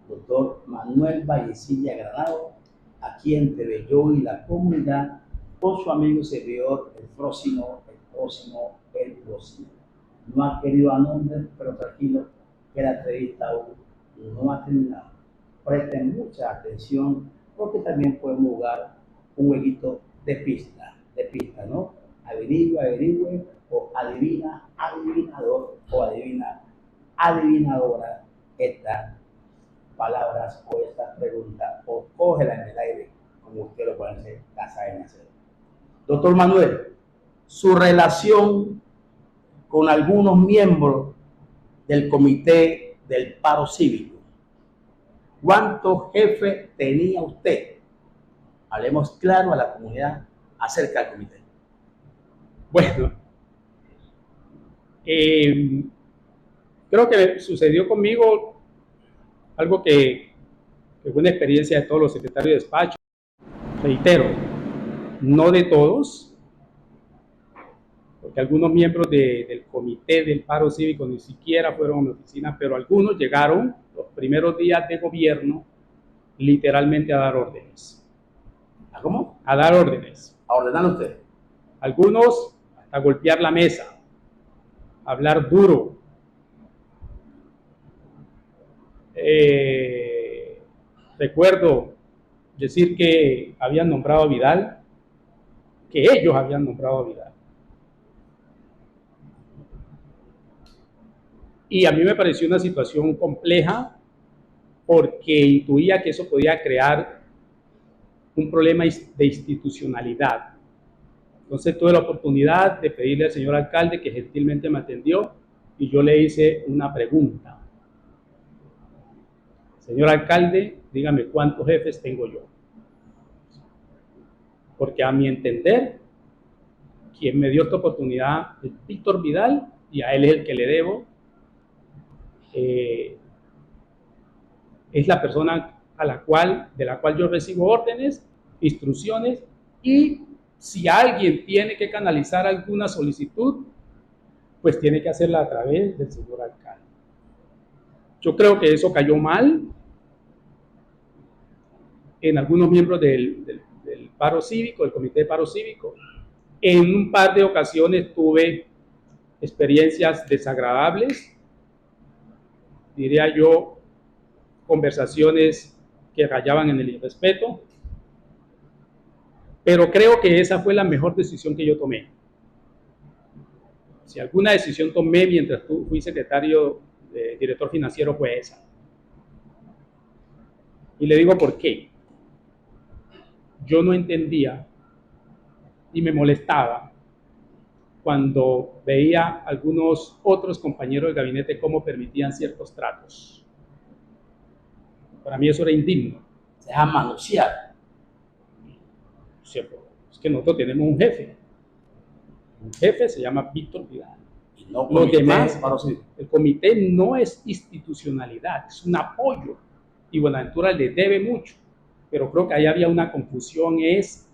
Speaker 2: Doctor Manuel Vallecilla Granado, aquí en TV Yo y la comunidad, con su amigo y servidor, el próximo. No ha querido a nombre, pero tranquilo, que la entrevista aún no ha terminado. Presten mucha atención porque también podemos jugar un jueguito de pista, ¿no? averigüe, o adivina, adivinador, o adivina, adivinadora, estas palabras o estas preguntas, o cógela en el aire, como usted lo puede hacer, la saben hacer. Doctor Manuel, su relación con algunos miembros del Comité del Paro Cívico. ¿Cuántos jefes tenía usted? Hablemos claro a la comunidad acerca del comité.
Speaker 3: Bueno, creo que sucedió conmigo algo que fue una experiencia de todos los secretarios de despacho. Reitero, no de todos, porque algunos miembros del Comité del Paro Cívico ni siquiera fueron a mi oficina, pero algunos llegaron los primeros días de gobierno literalmente a dar órdenes.
Speaker 2: ¿A cómo?
Speaker 3: A dar órdenes.
Speaker 2: A ordenar usted.
Speaker 3: Algunos hasta golpear la mesa, hablar duro. Recuerdo decir que habían nombrado a Vidal, que ellos habían nombrado a Vidal. Y a mí me pareció una situación compleja porque intuía que eso podía crear un problema de institucionalidad. Entonces tuve la oportunidad de pedirle al señor alcalde, que gentilmente me atendió, y yo le hice una pregunta. Señor alcalde, dígame cuántos jefes tengo yo. Porque a mi entender, quien me dio esta oportunidad es Víctor Vidal, y a él es el que le debo. Es la persona de la cual yo recibo órdenes, instrucciones, y si alguien tiene que canalizar alguna solicitud, pues tiene que hacerla a través del señor alcalde. Yo creo que eso cayó mal en algunos miembros del paro cívico, del comité de paro cívico. En un par de ocasiones tuve experiencias desagradables, diría yo, conversaciones que rayaban en el irrespeto, pero creo que esa fue la mejor decisión que yo tomé. Si alguna decisión tomé mientras fui secretario, director financiero, fue esa. Y le digo por qué. Yo no entendía y me molestaba cuando veía algunos otros compañeros del gabinete cómo permitían ciertos tratos. Para mí eso era indigno.
Speaker 2: Se deja manosear.
Speaker 3: ¿Cierto? Es que nosotros tenemos un jefe. Un jefe se llama Víctor Vidal.
Speaker 2: Y no
Speaker 3: Los demás,
Speaker 2: paro cívico.
Speaker 3: el comité no es institucionalidad, es un apoyo. Y Buenaventura le debe mucho. Pero creo que ahí había una confusión, es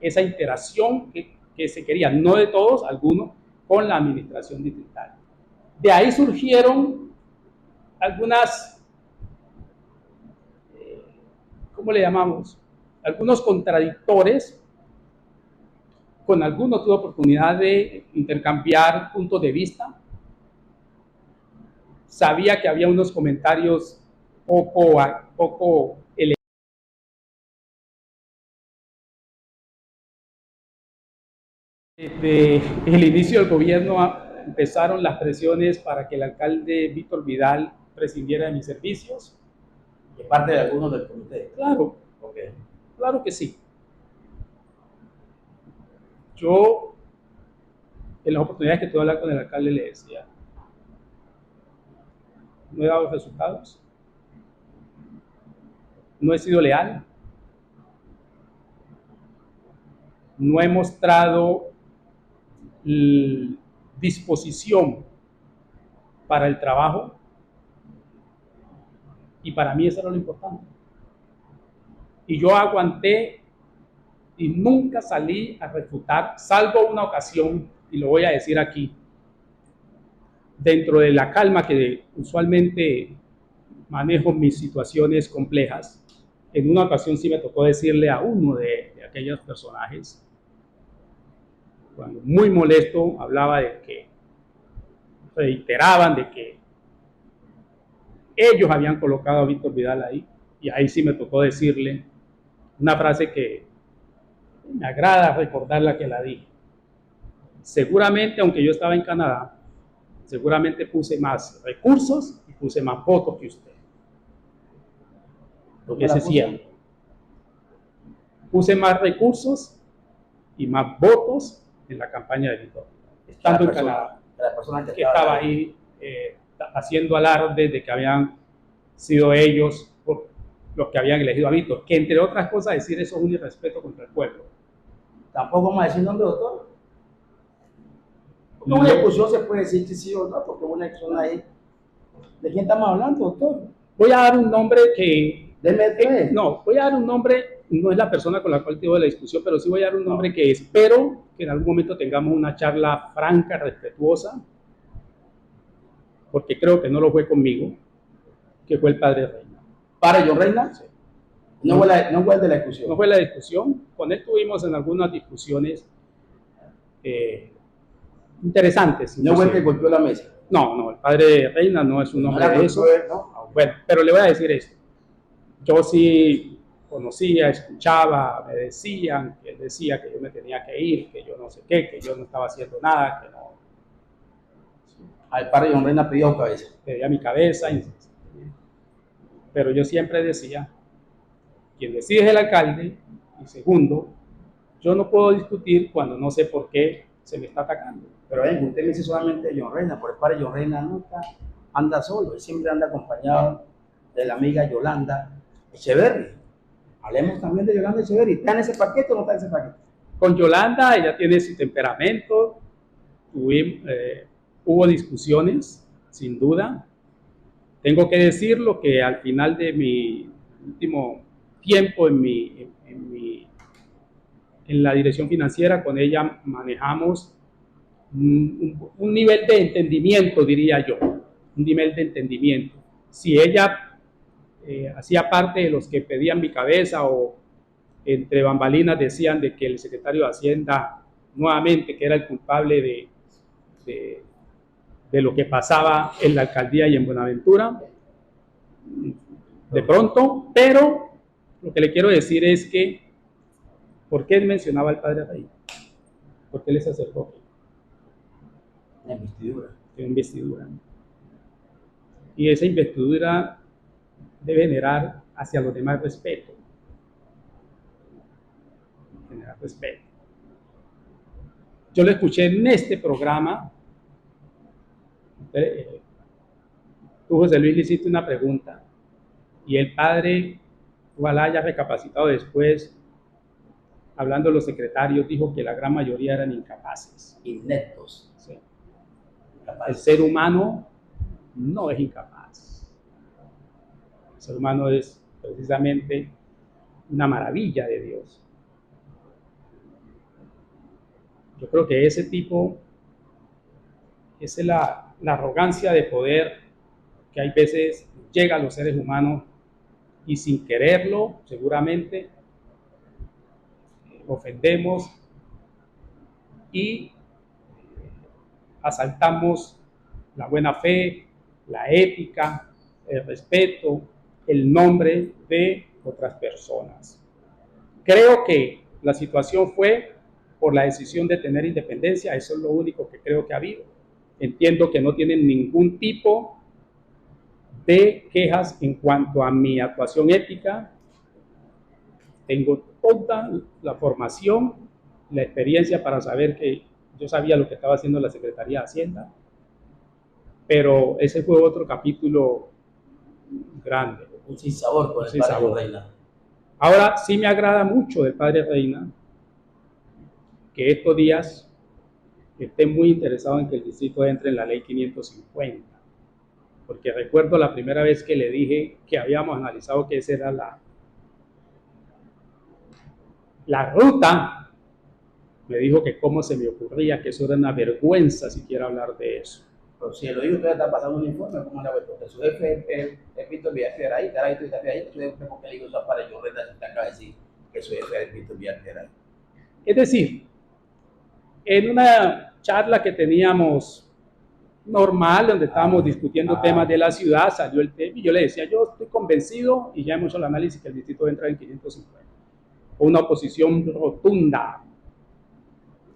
Speaker 3: esa interacción que se quería, no de todos, algunos, con la administración distrital. De ahí surgieron algunas, ¿cómo le llamamos? Algunos contradictores. Con algunos tuve oportunidad de intercambiar puntos de vista. Sabía que había unos comentarios poco elevados. Desde el inicio del gobierno empezaron las presiones para que el alcalde Víctor Vidal prescindiera de mis servicios.
Speaker 2: De parte de algunos del comité.
Speaker 3: Claro,
Speaker 2: Okay.
Speaker 3: claro que sí. Yo, en las oportunidades que tuve hablar con el alcalde, le decía, no he dado resultados, no he sido leal, no he mostrado disposición para el trabajo, y para mí eso era lo importante. Y yo aguanté y nunca salí a refutar, salvo una ocasión, y lo voy a decir aquí, dentro de la calma que usualmente manejo mis situaciones complejas. En una ocasión sí me tocó decirle a uno de aquellos personajes, cuando muy molesto, hablaba de que reiteraban de que ellos habían colocado a Víctor Vidal ahí, y ahí sí me tocó decirle una frase que Me agrada recordar la que la dije. Seguramente, aunque yo estaba en Canadá, seguramente puse más recursos y puse más votos que usted. Lo que se siente. Puse más recursos y más votos en la campaña de Víctor, estando en Canadá,
Speaker 2: la persona
Speaker 3: que estaba ahí haciendo alarde de que habían sido ellos los que habían elegido a Víctor, que entre otras cosas decir eso es un irrespeto contra el pueblo.
Speaker 2: Tampoco vamos a decir nombre, doctor. Porque una discusión se puede decir que sí o no, porque una discusión ahí. ¿De quién estamos hablando, doctor?
Speaker 3: Voy a dar un nombre que...
Speaker 2: Deme
Speaker 3: no, voy a dar un nombre, no es la persona con la cual tuve la discusión, pero sí voy a dar un nombre que espero que en algún momento tengamos una charla franca, respetuosa, porque creo que no lo fue conmigo, que fue el padre Reina.
Speaker 2: ¿Padre John Reina?
Speaker 3: Sí.
Speaker 2: No fue el de la discusión.
Speaker 3: No fue la discusión, con él tuvimos en algunas discusiones interesantes.
Speaker 2: No fue el que golpeó la mesa.
Speaker 3: No, el padre Reina no es un nombre de eso.
Speaker 2: ¿No?
Speaker 3: Bueno, pero le voy a decir esto. Yo sí conocía, escuchaba, me decían, que él decía que yo me tenía que ir, que yo no sé qué, que yo no estaba haciendo nada, que no.
Speaker 2: Al padre John Reina pidió cabeza.
Speaker 3: Pedía mi cabeza. Pero yo siempre decía, quien decide es el alcalde, y segundo, yo no puedo discutir cuando no sé por qué se me está atacando.
Speaker 2: Pero ven, usted me dice solamente John Reina, por el padre John Reina nunca anda solo, él siempre anda acompañado de la amiga Yolanda Echeverri. Hablemos también de Yolanda Echeverri. ¿Está en ese paquete o no está en ese paquete?
Speaker 3: Con Yolanda, ella tiene su temperamento, hubo discusiones, sin duda. Tengo que decirlo que al final de mi último tiempo en la dirección financiera, con ella manejamos un nivel de entendimiento, diría yo, un nivel de entendimiento. Si ella hacía parte de los que pedían mi cabeza o entre bambalinas decían de que el secretario de Hacienda nuevamente que era el culpable de lo que pasaba en la alcaldía y en Buenaventura, de pronto, pero lo que le quiero decir es que, ¿por qué él mencionaba al padre Rey? Porque él es sacerdote.
Speaker 2: La investidura.
Speaker 3: Tiene investidura. Y esa investidura debe generar hacia los demás respeto. Generar respeto. Yo lo escuché en este programa. Tú, José Luis, le hiciste una pregunta y el padre, ojalá haya recapacitado después, hablando de los secretarios, dijo que la gran mayoría eran incapaces.
Speaker 2: Ineptos.
Speaker 3: Sí. El ser humano no es incapaz. El ser humano es precisamente una maravilla de Dios. Yo creo que ese tipo, esa es la arrogancia de poder que hay veces llega a los seres humanos y sin quererlo, seguramente, ofendemos y asaltamos la buena fe, la ética, el respeto, el nombre de otras personas. Creo que la situación fue por la decisión de tener independencia, eso es lo único que creo que ha habido. Entiendo que no tienen ningún tipo de quejas en cuanto a mi actuación ética. Tengo toda la formación, la experiencia para saber que yo sabía lo que estaba haciendo la Secretaría de Hacienda, pero ese fue otro capítulo grande.
Speaker 2: Un sinsabor con el padre Reina.
Speaker 3: Ahora sí me agrada mucho del padre Reina que estos días esté muy interesado en que el distrito entre en la ley 550, porque recuerdo la primera vez que le dije que habíamos analizado que esa era la ruta, me dijo que cómo se me ocurría, que eso era una vergüenza siquiera hablar de eso.
Speaker 2: Pero si lo digo, usted está pasando un informe, ¿cómo la ve? Porque su jefe es Víctor Villarreal ahí, ahí tú estás ahí, su jefe, ¿por qué le digo eso para yo Reina, si te acaba de decir que su jefe es Víctor Villarreal?
Speaker 3: Es decir, en una charla que teníamos normal, donde estábamos discutiendo temas de la ciudad, salió el tema y yo le decía, yo estoy convencido, y ya hemos hecho el análisis, que el distrito entra en 550. con una oposición rotunda.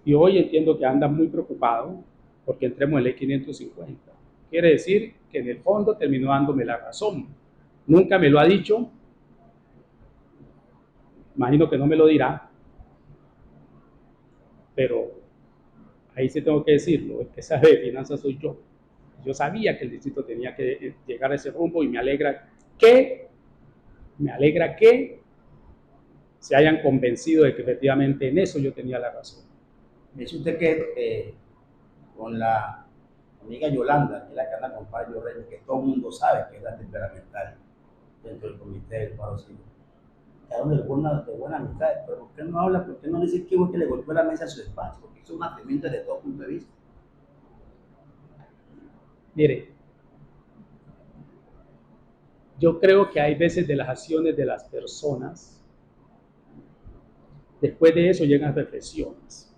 Speaker 3: Y hoy entiendo que anda muy preocupado porque entremos en ley 550. Quiere decir que en el fondo terminó dándome la razón. Nunca me lo ha dicho, imagino que no me lo dirá, pero ahí sí tengo que decirlo, el que sabe de finanzas soy yo. Yo sabía que el distrito tenía que llegar a ese rumbo y me alegra que se hayan convencido de que efectivamente en eso yo tenía la razón.
Speaker 2: Me dice usted que con la amiga Yolanda, que es la que anda con Pablo Reyes, que todo el mundo sabe que es la temperamental dentro del comité del paro civil. Quedaron de buena amistad, pero ¿por qué no habla? ¿Por qué no dice que le golpeó la mesa a su despacho? Porque es un atrevimiento desde todo punto de vista.
Speaker 3: Mire, yo creo que hay veces de las acciones de las personas, después de eso llegan reflexiones.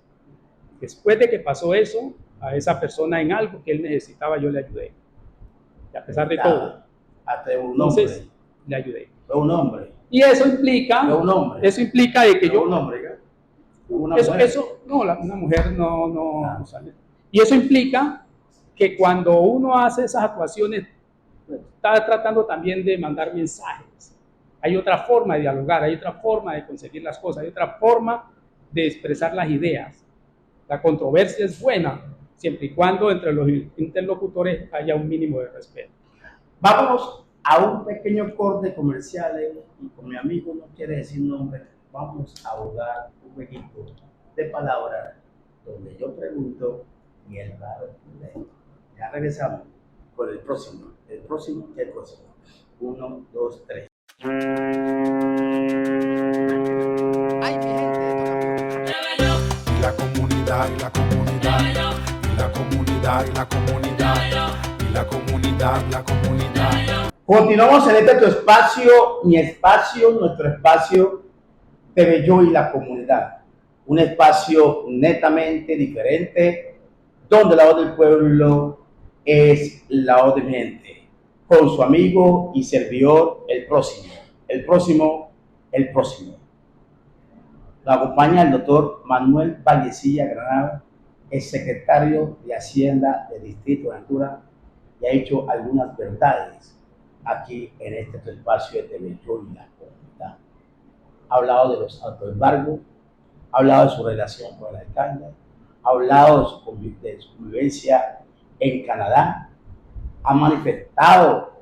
Speaker 3: Después de que pasó eso, a esa persona en algo que él necesitaba, yo le ayudé. Y a pesar de todo,
Speaker 2: hasta un
Speaker 3: entonces
Speaker 2: hombre.
Speaker 3: le ayudé.
Speaker 2: Fue un hombre.
Speaker 3: Y eso implica,
Speaker 2: un hombre.
Speaker 3: Eso implica de que
Speaker 2: Fue
Speaker 3: yo,
Speaker 2: un hombre,
Speaker 3: una mujer no sale. Y eso implica que cuando uno hace esas actuaciones, está tratando también de mandar mensajes. Hay otra forma de dialogar, hay otra forma de conseguir las cosas, hay otra forma de expresar las ideas. La controversia es buena, siempre y cuando entre los interlocutores haya un mínimo de respeto.
Speaker 2: Vámonos a un pequeño corte comercial y con mi amigo no quiere decir nombre, vamos a jugar un jueguito de palabras donde yo pregunto y él va a responder. Ya regresamos con el próximo. 1, 2, 3.
Speaker 4: Ay, mi gente,
Speaker 1: Y la comunidad, y la comunidad, y la comunidad, y la comunidad, y la comunidad, la comunidad.
Speaker 2: Continuamos en tu espacio, mi espacio, nuestro espacio, TV Yo y la comunidad. Un espacio netamente diferente, donde la voz del pueblo es la voz de mi gente. Con su amigo y servidor, el próximo. Nos acompaña el doctor Manuel Vallecilla Granado, el secretario de Hacienda del Distrito de Ventura, y ha hecho algunas verdades aquí en este espacio de TV Yo y la comunidad. Ha hablado de los autoembargos, ha hablado de su relación con el alcalde, ha hablado de su convivencia en Canadá, ha manifestado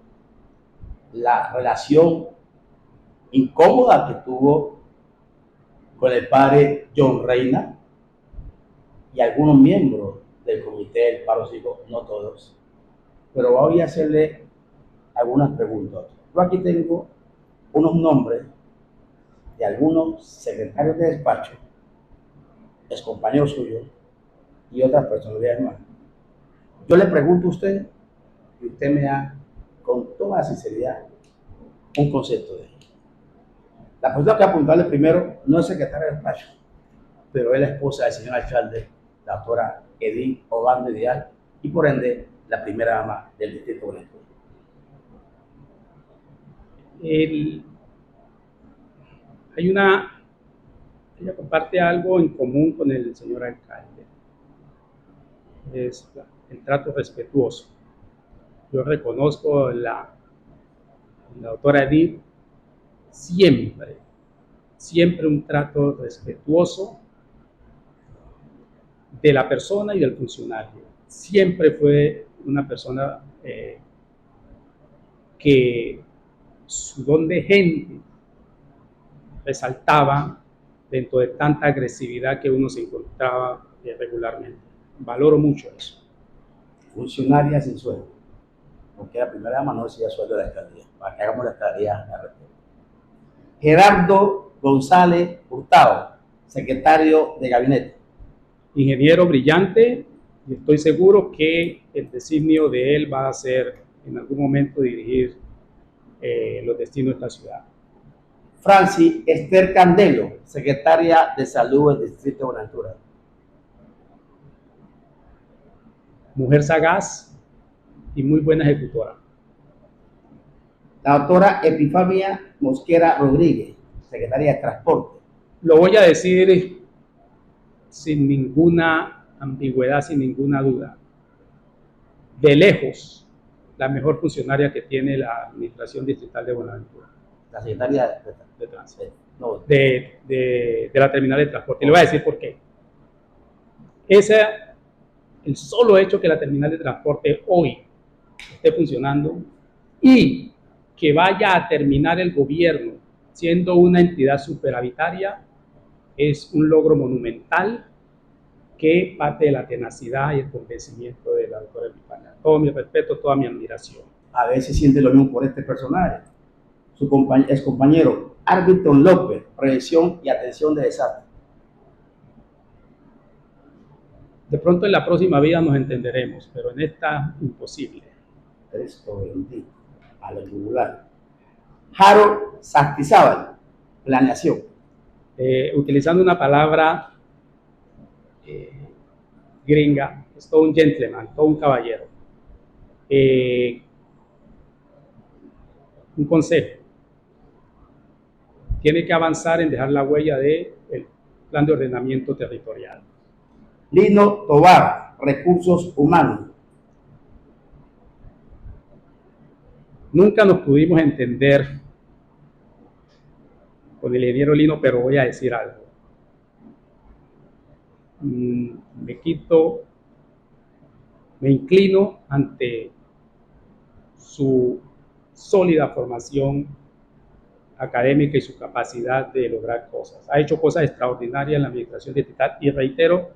Speaker 2: la relación incómoda que tuvo con el padre John Reina y algunos miembros del comité del paro civil, no todos, pero voy a hacerle algunas preguntas. Yo aquí tengo unos nombres de algunos secretarios de despacho, excompañeros suyos y otras personalidades más. Yo le pregunto a usted y usted me da con toda sinceridad un concepto de ello. La persona que apuntarle primero no es secretaria de despacho, pero es la esposa del señor alcalde, la doctora Edith Obando Ideal, y por ende la primera dama del distrito de Ventura.
Speaker 3: Ella comparte algo en común con el señor alcalde, es el trato respetuoso. Yo reconozco la doctora Edith siempre un trato respetuoso de la persona y del funcionario. Siempre fue una persona que su don de gente resaltaba dentro de tanta agresividad que uno se encontraba regularmente. Valoro mucho eso.
Speaker 2: Funcionaria sin sueldo, porque la primera dama no recibía sueldo de la alcaldía, para que hagamos la tarea de respeto. Gerardo González Hurtado, secretario de gabinete.
Speaker 3: Ingeniero brillante, y estoy seguro que el designio de él va a ser en algún momento dirigir los destinos de esta ciudad.
Speaker 2: Francis Esther Candelo, secretaria de Salud del Distrito de Buenaventura.
Speaker 3: Mujer sagaz y muy buena ejecutora.
Speaker 2: La doctora Epifania Mosquera Rodríguez, secretaria de Transporte.
Speaker 3: Lo voy a decir sin ninguna ambigüedad, sin ninguna duda. De lejos, la mejor funcionaria que tiene la Administración Distrital de Buenaventura.
Speaker 2: La secretaria
Speaker 3: De tránsito.
Speaker 2: no,
Speaker 3: De la terminal de transporte. Y le voy a decir por qué. El solo hecho que la terminal de transporte hoy esté funcionando y que vaya a terminar el gobierno siendo una entidad superavitaria es un logro monumental que parte de la tenacidad y el convencimiento de la doctora Epifania. Todo mi respeto, toda mi admiración.
Speaker 2: a veces siente lo mismo por este personaje. Su ex compañero, Arbiton López, prevención y atención de desastres.
Speaker 3: De pronto en la próxima vida nos entenderemos, pero en esta imposible.
Speaker 2: Cristo bendito, a lo yugular. Harold Santizábal, planeación.
Speaker 3: Utilizando una palabra gringa, es todo un gentleman, todo un caballero. Un consejo. Tiene que avanzar en dejar la huella del plan de ordenamiento territorial.
Speaker 2: Lino Tobar, recursos humanos.
Speaker 3: Nunca nos pudimos entender con el ingeniero Lino, pero voy a decir algo. Me inclino ante su sólida formación académica y su capacidad de lograr cosas. Ha hecho cosas extraordinarias en la administración distrital y reitero,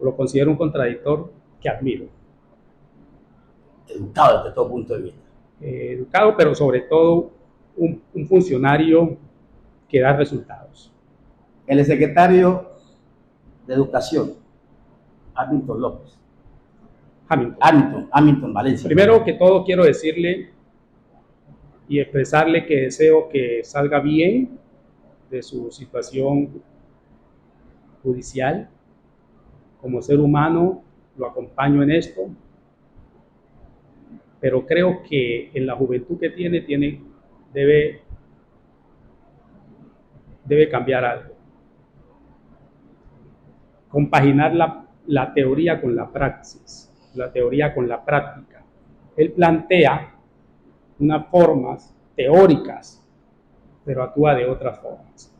Speaker 3: lo considero un contradictor que admiro.
Speaker 2: Educado desde todo punto de vista.
Speaker 3: Educado, pero sobre todo un funcionario que da resultados.
Speaker 2: El secretario de Educación, Hamilton López. Hamilton Valencia.
Speaker 3: Primero que todo quiero decirle y expresarle que deseo que salga bien de su situación judicial. Como ser humano lo acompaño en esto, pero creo que en la juventud que debe cambiar algo. Compaginar la teoría con la praxis, la teoría con la práctica. Él plantea unas formas teóricas, pero actúa de otras formas.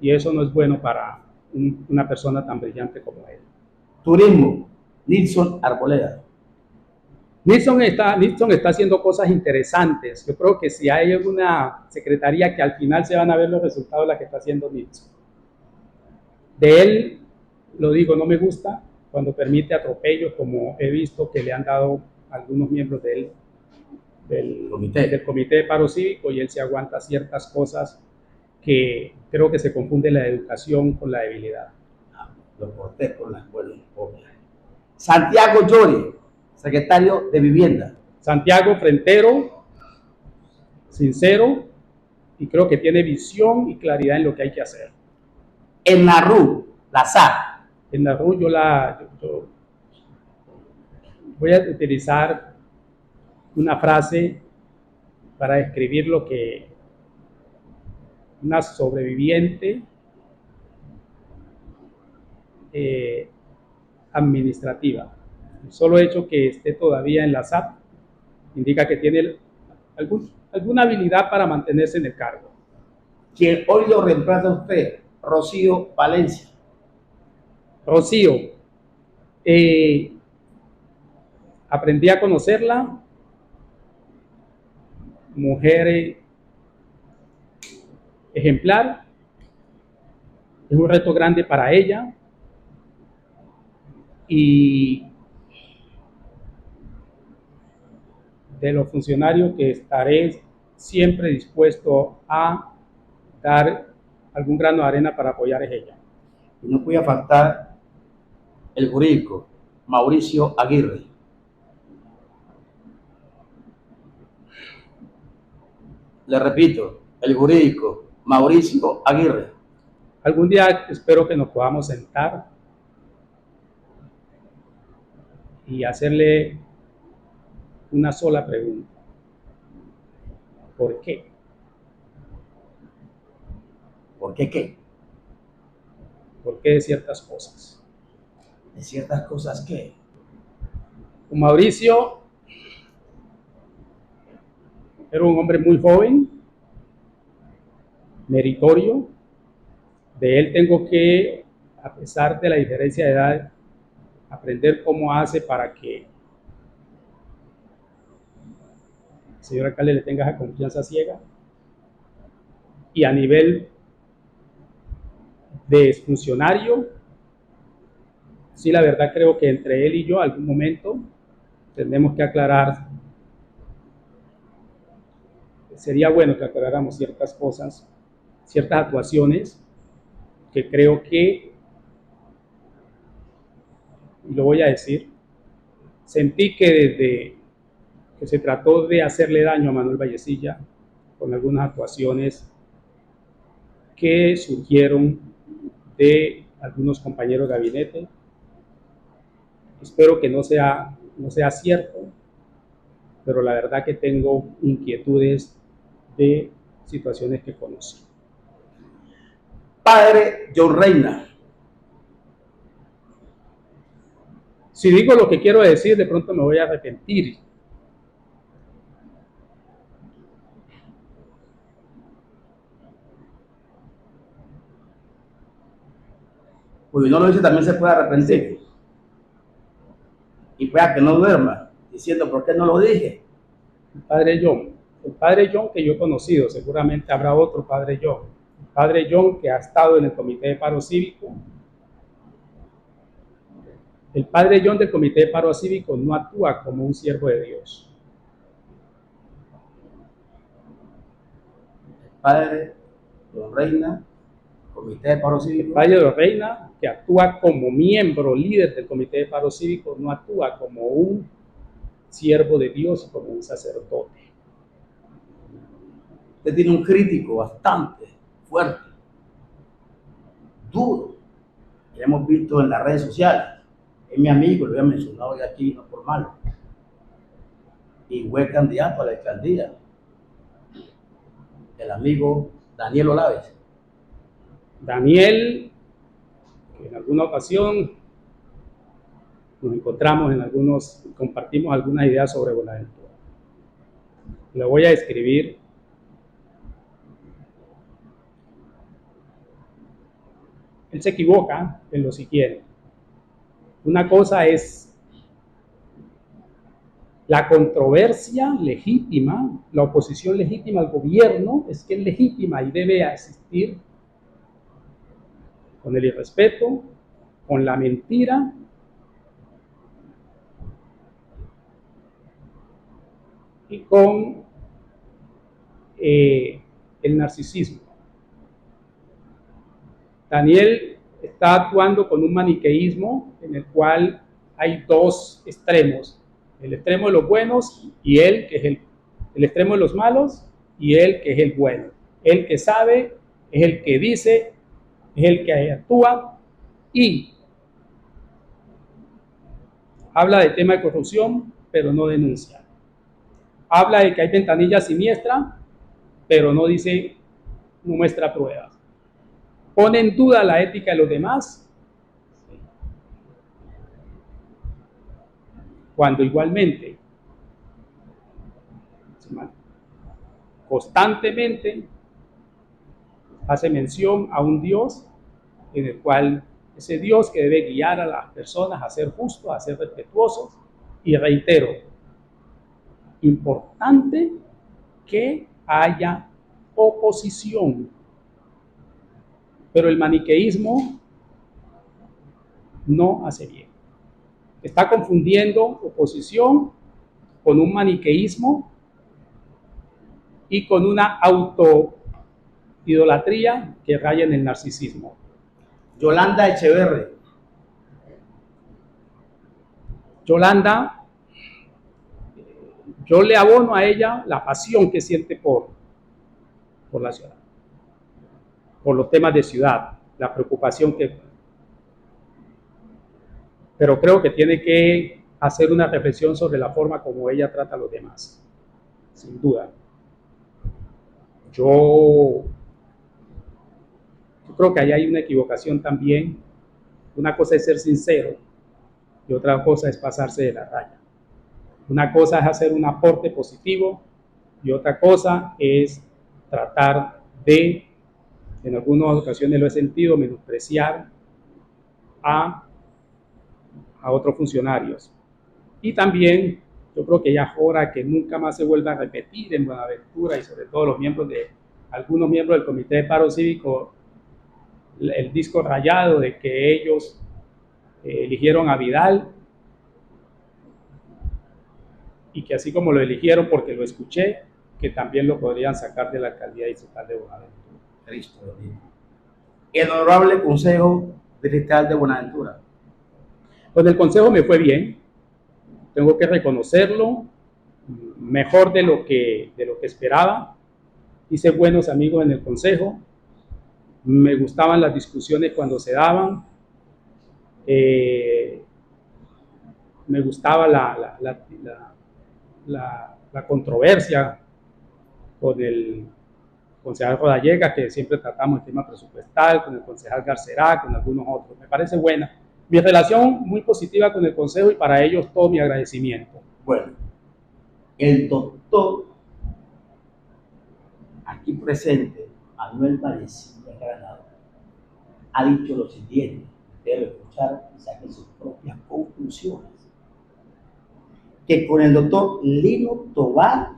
Speaker 3: Y eso no es bueno para una persona tan brillante como él.
Speaker 2: Turismo, Nilson Arboleda.
Speaker 3: Nilson está haciendo cosas interesantes. Yo creo que si hay alguna secretaría que al final se van a ver los resultados de la que está haciendo Nilson. De él, lo digo, no me gusta cuando permite atropellos, como he visto que le han dado algunos miembros del comité de paro cívico, y él se aguanta ciertas cosas que creo que se confunde la educación con la debilidad.
Speaker 2: Lo corté con la escuela. Santiago Llori, secretario de Vivienda.
Speaker 3: Santiago, frentero, sincero, y creo que tiene visión y claridad en lo que hay que hacer.
Speaker 2: En Narú, Lazar.
Speaker 3: En Narú yo voy a utilizar una frase para describir lo que una sobreviviente administrativa. El solo hecho que esté todavía en la SAP indica que tiene alguna habilidad para mantenerse en el cargo.
Speaker 2: Quien hoy lo reemplaza a usted, Rocío Valencia.
Speaker 3: Rocío, aprendí a conocerla, mujer ejemplar, es un reto grande para ella, y de los funcionarios que estaré siempre dispuesto a dar algún grano de arena para apoyar es ella.
Speaker 2: Y no podía faltar el jurídico, Mauricio Aguirre. Le repito, el jurídico, Mauricio Aguirre.
Speaker 3: Algún día espero que nos podamos sentar y hacerle una sola pregunta. ¿Por qué?
Speaker 2: ¿Por qué qué?
Speaker 3: ¿Por qué de ciertas cosas?
Speaker 2: De ciertas cosas que.
Speaker 3: Con Mauricio era un hombre muy joven, meritorio. De él tengo que, a pesar de la diferencia de edad, aprender cómo hace para que el señor alcalde le tenga esa confianza ciega. Y a nivel de funcionario, sí, la verdad creo que entre él y yo, algún momento, tenemos que aclarar. Sería bueno que aclaráramos ciertas cosas, ciertas actuaciones que creo que, y lo voy a decir, sentí que desde que se trató de hacerle daño a Manuel Vallecilla con algunas actuaciones que surgieron de algunos compañeros de gabinete. Espero que no sea cierto, pero la verdad que tengo inquietudes de situaciones que conocí.
Speaker 2: Padre John Reina.
Speaker 3: Si digo lo que quiero decir, de pronto me voy a arrepentir.
Speaker 2: Pues no lo dice, también se puede arrepentir.
Speaker 3: Sí.
Speaker 2: Y pueda que no duerma, diciendo, ¿por qué no lo dije?
Speaker 3: El padre John que yo he conocido, seguramente habrá otro padre John. El padre John que ha estado en el Comité de Paro Cívico. El padre John del Comité de Paro Cívico no actúa como un siervo de Dios.
Speaker 2: El padre John Reina, Comité de Paro Cívico.
Speaker 3: El padre de Reina, que actúa como miembro líder del Comité de Paro Cívico, no actúa como un siervo de Dios y como un sacerdote.
Speaker 2: Usted tiene un crítico bastante fuerte, duro, que hemos visto en las redes sociales. Es mi amigo, lo había mencionado hoy aquí, no por malo. Y fue candidato a la alcaldía. El amigo Daniel Olaves.
Speaker 3: Daniel, que en alguna ocasión nos encontramos compartimos algunas ideas sobre Buenaventura. Lo voy a escribir. Él se equivoca en lo siguiente. Una cosa es la controversia legítima, la oposición legítima al gobierno, es que es legítima y debe asistir con el irrespeto, con la mentira, y con el narcisismo. Daniel está actuando con un maniqueísmo en el cual hay dos extremos, el extremo de los buenos y él, que es el extremo de los malos, y él, que es el bueno. El que sabe es el que dice, es el que actúa, y habla de tema de corrupción, pero no denuncia. Habla de que hay ventanillas siniestras, pero no dice, no muestra pruebas. Pone en duda la ética de los demás, cuando igualmente, constantemente hace mención a un Dios en el cual ese Dios que debe guiar a las personas a ser justos, a ser respetuosos, y reitero, importante que haya oposición, pero el maniqueísmo no hace bien. Está confundiendo oposición con un maniqueísmo y con una autoidolatría que raya en el narcisismo.
Speaker 2: Yolanda Echeverri.
Speaker 3: Yolanda, yo le abono a ella la pasión que siente por la ciudad, por los temas de ciudad, la preocupación que... Pero creo que tiene que hacer una reflexión sobre la forma como ella trata a los demás, sin duda. Yo Yo creo que ahí hay una equivocación también. Una cosa es ser sincero y otra cosa es pasarse de la raya. Una cosa es hacer un aporte positivo y otra cosa es tratar de, en algunas ocasiones lo he sentido, menospreciar a otros funcionarios. Y también yo creo que ya es hora que nunca más se vuelva a repetir en Buenaventura y sobre todo algunos miembros del Comité de Paro Cívico, el disco rayado de que ellos eligieron a Vidal y que así como lo eligieron porque lo escuché, que también lo podrían sacar de la alcaldía distrital de Buenaventura.
Speaker 2: Cristo lo dijo. El honorable Consejo Distrital de Buenaventura.
Speaker 3: Pues el consejo me fue bien, tengo que reconocerlo, mejor de lo que esperaba. Hice buenos amigos en el consejo, me gustaban las discusiones cuando se daban, me gustaba la controversia con el concejal Rodallega, que siempre tratamos el tema presupuestal, con el concejal Garcerá, con algunos otros. Me parece buena. Mi relación muy positiva con el consejo y para ellos todo mi agradecimiento.
Speaker 2: Bueno, el doctor aquí presente, Manuel Vallecilla Granado, ha dicho lo siguiente, debe escuchar y saque sus propias conclusiones, que con el doctor Lino Tovar,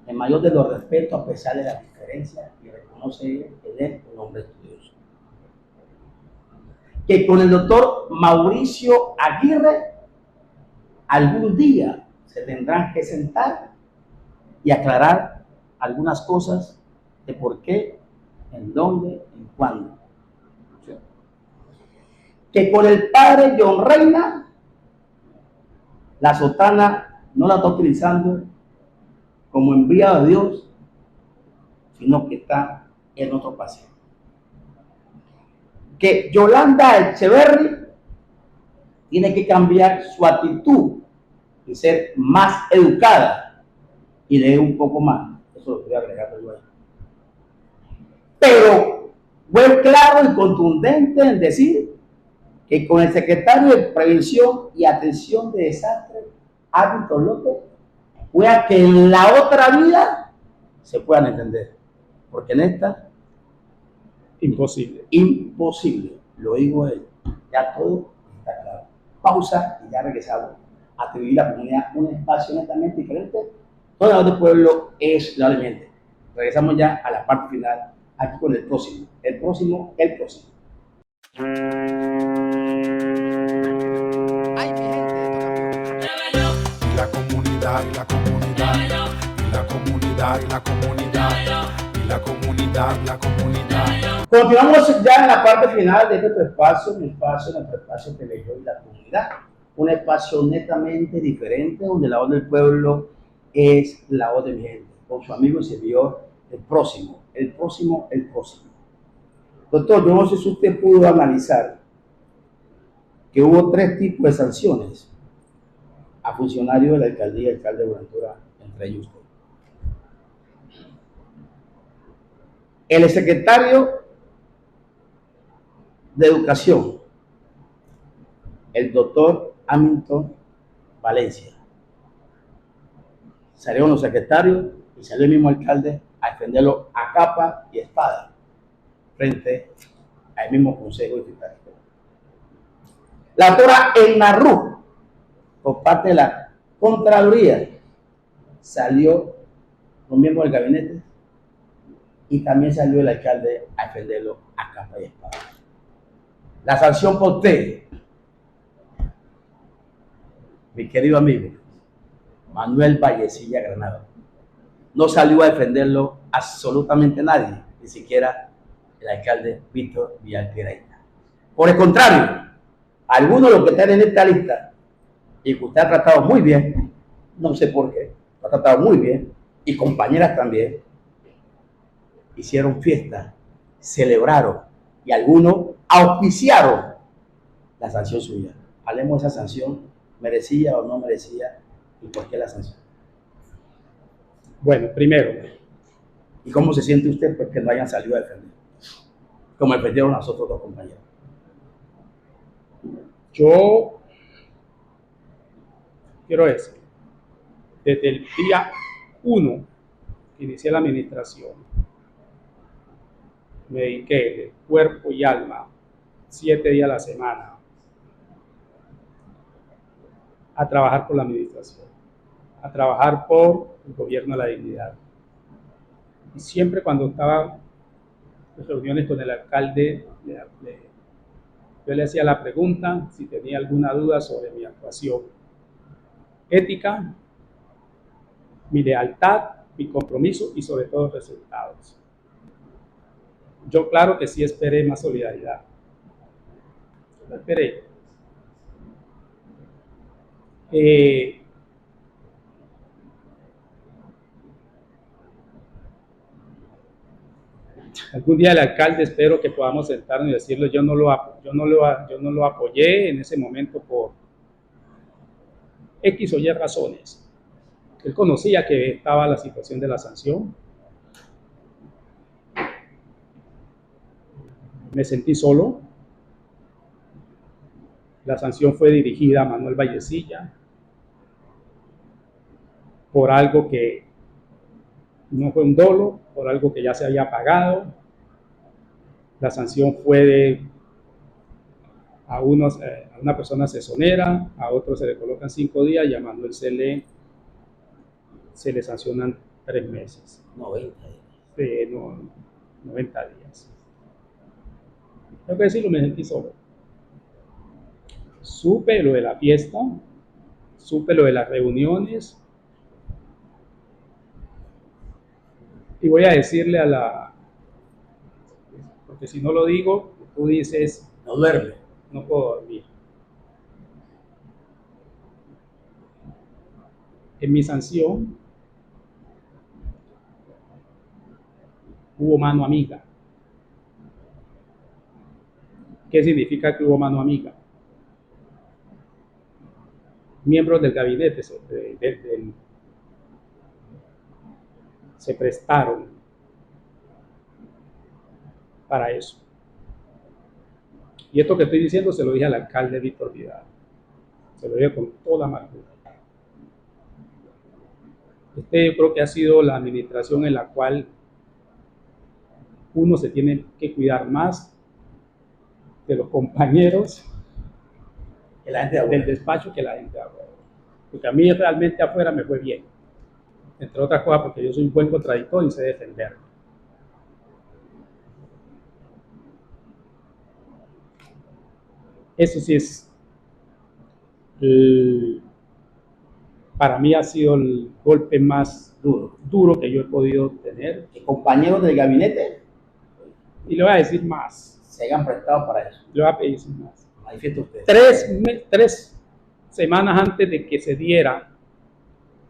Speaker 2: el mayor de los respetos a pesar de las diferencias, y reconoce que él es un hombre estudioso, que con el doctor Mauricio Aguirre algún día se tendrán que sentar y aclarar algunas cosas de por qué, en dónde, en cuándo. Que con el padre John Reina, la sotana no la está utilizando como enviado de Dios, sino que está en otro paseo. Que Yolanda Echeverry tiene que cambiar su actitud y ser más educada y leer un poco más. Eso lo voy a agregar luego. Pero fue claro y contundente en decir que con el secretario de Prevención y Atención de Desastres, Hábitos López, fue a que en la otra vida se puedan entender. Porque en esta,
Speaker 3: imposible.
Speaker 2: Imposible. Lo digo él. Ya todo está claro. Pausa y ya regresamos a atribuir a la comunidad un espacio netamente diferente. Toda la voz del pueblo es la mente. Regresamos ya a la parte final, aquí con el próximo. El próximo.
Speaker 4: Ay, mi gente, esto cambió.
Speaker 1: Y la comunidad, y la comunidad, y la comunidad, y la comunidad, y la comunidad, la comunidad.
Speaker 2: Continuamos ya en la parte final de este espacio, nuestro espacio que leyó y la comunidad. Un espacio netamente diferente, donde la voz del pueblo es la voz de mi gente, con su amigo y servidor, el próximo. Doctor, yo no sé si usted pudo analizar que hubo 3 tipos de sanciones a funcionarios de la alcaldía y alcalde de Buenaventura, entre ellos usted. El secretario de Educación, el doctor Hamilton Valencia. Salieron los secretarios y salió el mismo alcalde a defenderlo a capa y espada frente al mismo consejo distrital. La doctora Elna Ruz, por parte de la Contraloría, salió con miembros del gabinete y también salió el alcalde a defenderlo a capa y espada. La sanción por usted, mi querido amigo Manuel Vallecilla Granado, no salió a defenderlo absolutamente nadie, ni siquiera el alcalde Víctor Villalpiereña. Por el contrario, algunos de los que están en esta lista y que usted ha tratado muy bien, no sé por qué, lo ha tratado muy bien, y compañeras también, hicieron fiesta, celebraron y algunos auspiciaron la sanción suya. Hablemos de esa sanción, merecía o no merecía y por qué la sanción.
Speaker 3: Bueno, primero,
Speaker 2: ¿Y cómo se siente usted porque no hayan salido a defender? como defendieron a nosotros dos compañeros.
Speaker 3: Yo quiero decir, desde el día 1 que inicié la administración, me dediqué de cuerpo y alma 7 días a la semana a trabajar por la administración, a trabajar por el gobierno de la dignidad. Y siempre cuando estaba en reuniones con el alcalde, yo le hacía la pregunta si tenía alguna duda sobre mi actuación ética, mi lealtad, mi compromiso y sobre todo resultados. Yo claro que sí esperé más solidaridad. Lo esperé. Algún día el alcalde espero que podamos sentarnos y decirlo, yo no lo apoyé en ese momento por X o Y razones. Él conocía que estaba la situación de la sanción. Me sentí solo. La sanción fue dirigida a Manuel Vallecilla por algo que no fue un dolo, por algo que ya se había pagado. La sanción fue a una persona se exonera, a otro se le colocan 5 días y a Manuel se le sancionan 3 meses.
Speaker 2: 90 días.
Speaker 3: 90 días. Tengo que decirlo, me sentí solo. Supe lo de la fiesta, supe lo de las reuniones, y voy a decirle porque si no lo digo, tú dices,
Speaker 2: No duerme.
Speaker 3: no puedo dormir. En mi sanción hubo mano amiga. ¿Qué significa que hubo mano amiga? Miembros del gabinete se prestaron para eso. Y esto que estoy diciendo se lo dije al alcalde Víctor Vidal. Se lo dije con toda amargura. Yo creo que ha sido la administración en la cual uno se tiene que cuidar más de los compañeros
Speaker 2: Que la gente
Speaker 3: del despacho que la gente de afuera. Porque a mí realmente afuera me fue bien. Entre otras cosas porque yo soy un buen contradictor y sé defenderme. Eso sí es, para mí ha sido el golpe más duro que yo he podido tener.
Speaker 2: compañeros del gabinete
Speaker 3: Y le voy a decir más.
Speaker 2: se hayan prestado para eso.
Speaker 3: Le voy a pedir más.
Speaker 2: Manifiesta usted.
Speaker 3: 3 semanas antes de que se diera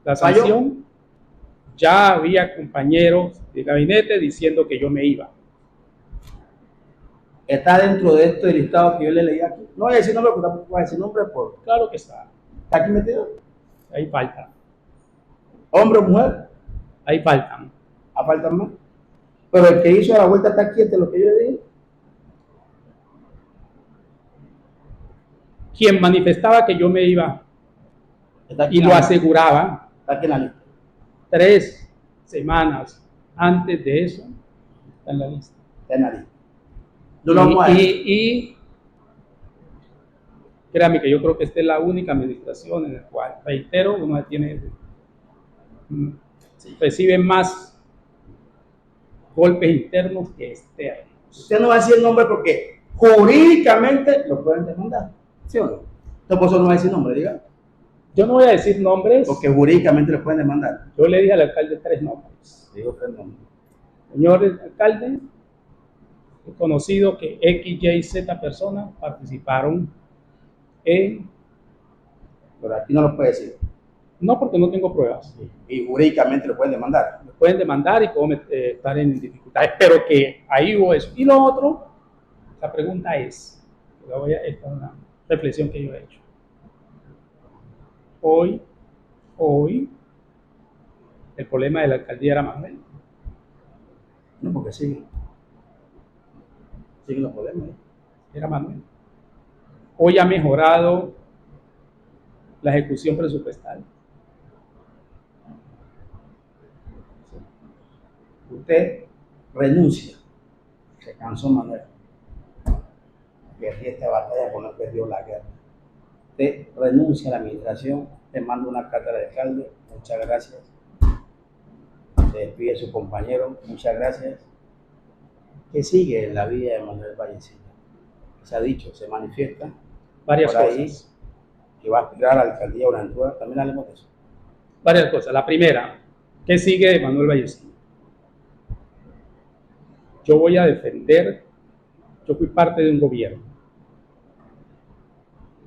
Speaker 3: la sanción, ya había compañeros de gabinete diciendo que yo me iba.
Speaker 2: Está dentro de este listado que yo le leí aquí. No voy a decir nombre, porque tampoco voy a decir nombre.
Speaker 3: Claro que está.
Speaker 2: ¿Está aquí metido?
Speaker 3: Ahí faltan.
Speaker 2: ¿Hombre o mujer?
Speaker 3: Ahí faltan.
Speaker 2: ¿A faltan más? Pero el que hizo la vuelta está aquí, entre lo que yo le dije.
Speaker 3: Quien manifestaba que yo me iba
Speaker 2: Está aquí
Speaker 3: y
Speaker 2: en
Speaker 3: lo
Speaker 2: la lista.
Speaker 3: aseguraba,
Speaker 2: Está aquí en la lista.
Speaker 3: 3 semanas antes de eso, está en la lista.
Speaker 2: Está en la lista. No lo vamos a decir.
Speaker 3: Y créame que yo creo que esta es la única administración en la cual, reitero, uno recibe más golpes internos que externos.
Speaker 2: Usted no va a decir el nombre porque jurídicamente lo pueden demandar. ¿Sí o no? Entonces por eso no va a decir nombre, diga.
Speaker 3: Yo no voy a decir nombres.
Speaker 2: Porque jurídicamente lo pueden demandar.
Speaker 3: Yo le dije al alcalde 3 nombres.
Speaker 2: Digo 3 nombres.
Speaker 3: Señor alcalde, he conocido que X, Y, Z personas participaron en...
Speaker 2: Pero aquí no lo puede decir.
Speaker 3: No, porque no tengo pruebas.
Speaker 2: Y jurídicamente lo pueden demandar.
Speaker 3: Me pueden demandar y puedo estar en dificultades, pero que ahí hubo eso. Y lo otro, la pregunta es, esta es una reflexión que yo he hecho. Hoy, el problema de la alcaldía era Manuel.
Speaker 2: No, porque sí. siguen los problemas.
Speaker 3: Era Manuel. Hoy ha mejorado la ejecución presupuestal.
Speaker 2: Usted renuncia, se cansó Manuel, perdí esta batalla por no perdió la guerra. Usted renuncia a la administración, le manda una carta al alcalde, muchas gracias. Se despide su compañero, muchas gracias. ¿Qué sigue en la vida de Manuel Vallecilla? Se ha dicho, se manifiesta
Speaker 3: Varias
Speaker 2: por ahí
Speaker 3: cosas.
Speaker 2: que va a aspirar a la alcaldía de Buenaventura. También hablemos de eso.
Speaker 3: Varias cosas. La primera, ¿qué sigue de Manuel Vallecilla? Yo voy a defender, yo fui parte de un gobierno.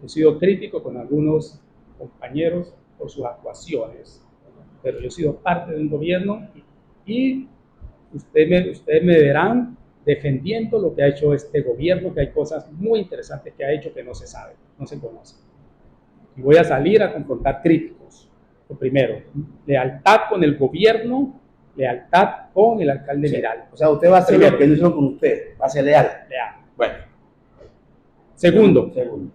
Speaker 3: He sido crítico con algunos compañeros por sus actuaciones, pero yo he sido parte de un gobierno y ustedes me verán defendiendo lo que ha hecho este gobierno, que hay cosas muy interesantes que ha hecho que no se saben, no se conocen. Y voy a salir a confrontar críticos. Lo primero, lealtad con el gobierno, lealtad con el alcalde Vidal.
Speaker 2: O sea, usted va a hacer
Speaker 3: Primero.
Speaker 2: lo que no hizo con usted, va a ser leal.
Speaker 3: Leal.
Speaker 2: Bueno.
Speaker 3: Segundo,
Speaker 2: Segundo.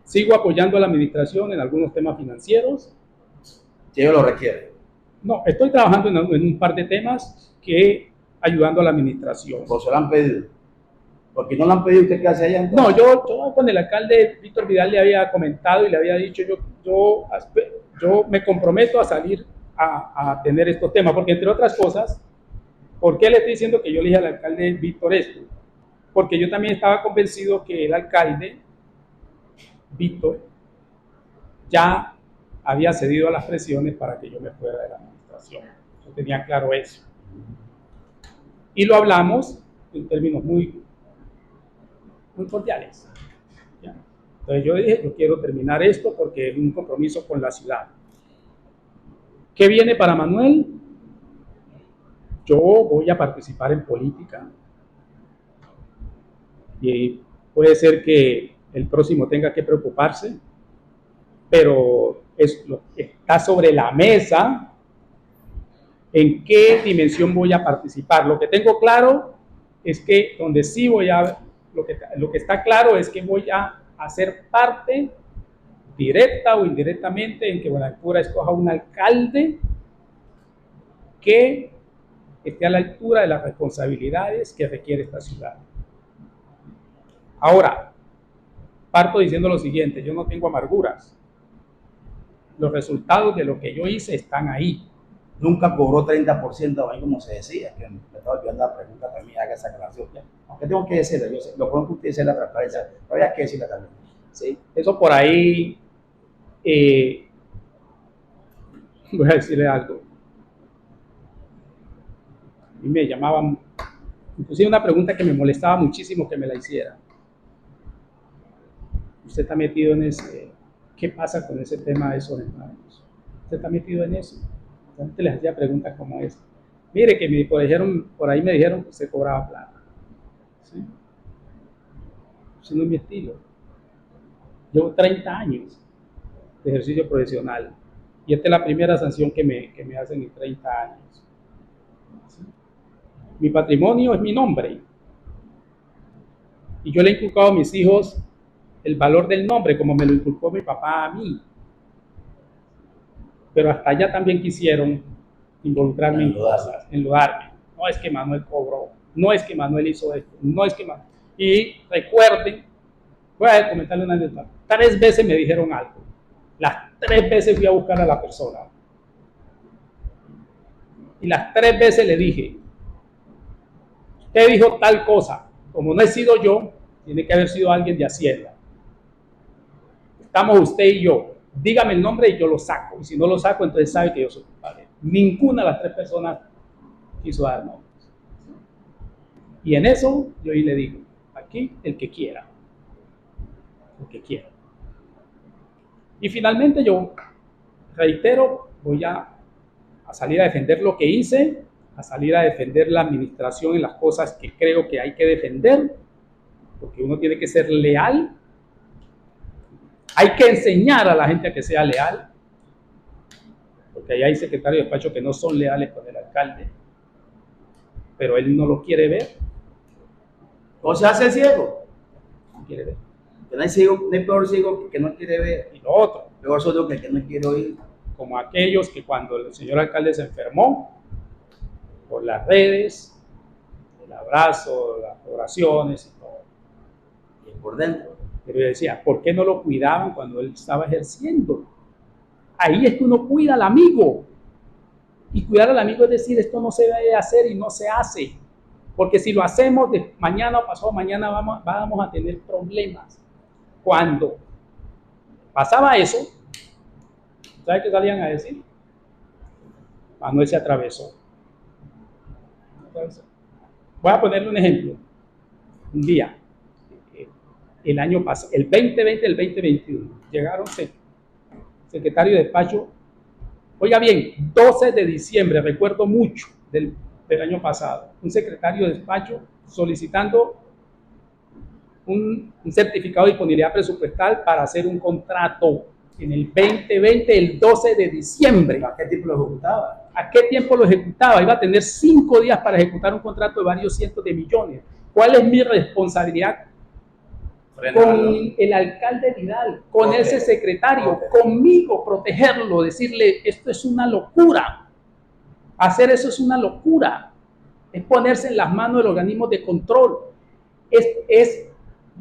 Speaker 3: sigo apoyando a la administración en algunos temas financieros.
Speaker 2: Si ellos lo requieren.
Speaker 3: No, estoy trabajando en un par de temas que ayudando a la administración.
Speaker 2: Por eso lo han pedido. Porque no lo han pedido, ¿usted qué hace allá
Speaker 3: No,
Speaker 2: entonces?
Speaker 3: yo con el alcalde Víctor Vidal le había comentado y le había dicho, yo me comprometo a salir a tener estos temas, porque entre otras cosas, ¿por qué le estoy diciendo que yo le dije al alcalde Víctor esto? Porque yo también estaba convencido que el alcalde Víctor ya había cedido a las presiones para que yo me fuera de la administración. Yo tenía claro eso. Y lo hablamos en términos muy cordiales. ¿Ya? Entonces yo dije, yo quiero terminar esto porque es un compromiso con la ciudad. ¿Qué viene para Manuel? Yo voy a participar en política. Y puede ser que el próximo tenga que preocuparse, pero es lo que está sobre la mesa. ¿En qué dimensión voy a participar? Lo que tengo claro es que donde sí voy a... Lo que está claro es que voy a hacer parte directa o indirectamente en que Buenaventura escoja un alcalde que esté a la altura de las responsabilidades que requiere esta ciudad. Ahora, parto diciendo lo siguiente, yo no tengo amarguras. Los resultados de lo que yo hice están ahí.
Speaker 2: Nunca cobró 30%, ahí como se decía, que me estaba olvidando la pregunta también, haga esa aclaración. Aunque tengo que decirle, yo sé, lo bueno que usted dice la transparencia, pero había que decirla también.
Speaker 3: ¿Sí? Eso por ahí, voy a decirle algo. A mí me llamaban, inclusive una pregunta que me molestaba muchísimo que me la hiciera. Usted está metido en ese, ¿qué pasa con ese tema de esos hermanos? Usted está metido en eso. Entonces les hacía preguntas como esta. Mire que por ahí me dijeron que usted cobraba plata. ¿Sí? Ese no es mi estilo. Llevo 30 años de ejercicio profesional y esta es la primera sanción que me hacen en 30 años. ¿Sí? Mi patrimonio es mi nombre y yo le he inculcado a mis hijos el valor del nombre como me lo inculcó mi papá a mí. Pero hasta allá también quisieron involucrarme en cosas, enlodarme. No es que Manuel cobró, no es que Manuel hizo esto, no es que Manuel... Y recuerden, voy a comentarle una anécdota. 3 veces me dijeron algo. Las 3 veces fui a buscar a la persona. Y las 3 veces le dije, usted dijo tal cosa. Como no he sido yo, tiene que haber sido alguien de Hacienda. Estamos usted y yo. Dígame el nombre y yo lo saco. Y si no lo saco, entonces sabe que yo soy culpable. Ninguna de las 3 personas quiso dar nombres. Y en eso yo le digo, aquí el que quiera. El que quiera. Y finalmente yo, reitero, voy a salir a defender lo que hice, a salir a defender la administración en las cosas que creo que hay que defender, porque uno tiene que ser leal. Hay que enseñar a la gente a que sea leal, porque ahí hay secretarios de despacho que no son leales con el alcalde, pero él no lo quiere ver.
Speaker 2: ¿Cómo se hace el ciego?
Speaker 3: No quiere ver.
Speaker 2: Que no hay ciego, no hay peor ciego que no quiere ver.
Speaker 3: Y lo otro,
Speaker 2: Peor sordo que el que no quiere oír.
Speaker 3: como aquellos que cuando el señor alcalde se enfermó, por las redes, el abrazo, las oraciones y todo.
Speaker 2: Y por dentro.
Speaker 3: Pero yo decía, ¿por qué no lo cuidaban cuando él estaba ejerciendo? Ahí es que uno cuida al amigo. Y cuidar al amigo es decir, esto no se debe hacer y no se hace. Porque si lo hacemos de mañana o pasado mañana vamos a tener problemas. Cuando pasaba eso, ¿sabe qué salían a decir? Manuel se atravesó. Voy a ponerle un ejemplo. Un día, el año pasado, el 2020, el 2021, llegaron secretario de despacho. Oiga bien, 12 de diciembre, recuerdo mucho del año pasado, un secretario de despacho solicitando un certificado de disponibilidad presupuestal para hacer un contrato en el 2020, el 12 de diciembre.
Speaker 2: ¿A qué tiempo lo ejecutaba?
Speaker 3: ¿A qué tiempo lo ejecutaba? Iba a tener 5 días para ejecutar un contrato de varios cientos de millones. ¿Cuál es mi responsabilidad? Con el alcalde Vidal, con ese secretario, conmigo, protegerlo, decirle, esto es una locura. Hacer eso es una locura. Es ponerse en las manos del organismo de control. Es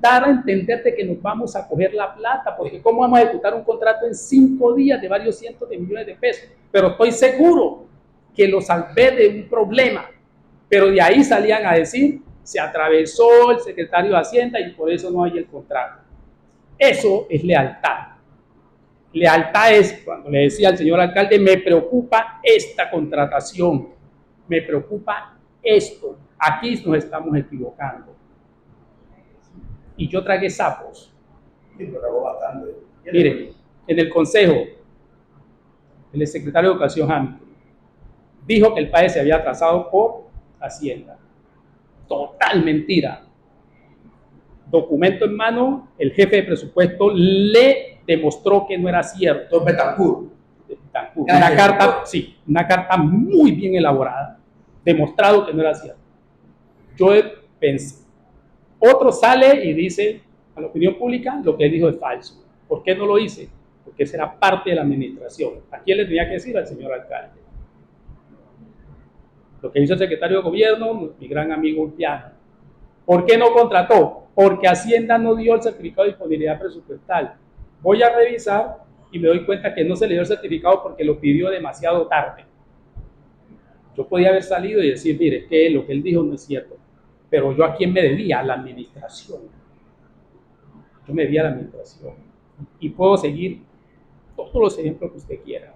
Speaker 3: dar a entenderte que nos vamos a coger la plata, porque ¿cómo vamos a ejecutar un contrato en 5 días de varios cientos de millones de pesos? Pero estoy seguro que lo salvé de un problema. Pero de ahí salían a decir, se atravesó el secretario de Hacienda y por eso no hay el contrato. Eso es lealtad. Lealtad es cuando le decía al señor alcalde, me preocupa esta contratación, me preocupa esto, aquí nos estamos equivocando. Y yo tragué sapos.
Speaker 2: Sí, pero tragó bastante.
Speaker 3: Mire, en el consejo, el secretario de Educación Hamilton dijo que el país se había atrasado por Hacienda. Total mentira. Documento en mano, el jefe de presupuesto le demostró que no era cierto.
Speaker 2: Betancourt.
Speaker 3: Una carta, sí, una carta muy bien elaborada, demostrado que no era cierto. Yo pensé, otro sale y dice a la opinión pública lo que él dijo es falso. ¿Por qué no lo hice? Porque esa era parte de la administración. ¿A quién le tenía que decir? Al señor alcalde. Lo que hizo el secretario de gobierno, mi gran amigo Ulpiano. ¿Por qué no contrató? Porque Hacienda no dio el certificado de disponibilidad presupuestal. Voy a revisar y me doy cuenta que no se le dio el certificado porque lo pidió demasiado tarde. Yo podía haber salido y decir, mire, que lo que él dijo no es cierto. Pero yo a quién me debía, a la administración. Yo me debía a la administración. Y puedo seguir todos los ejemplos que usted quiera.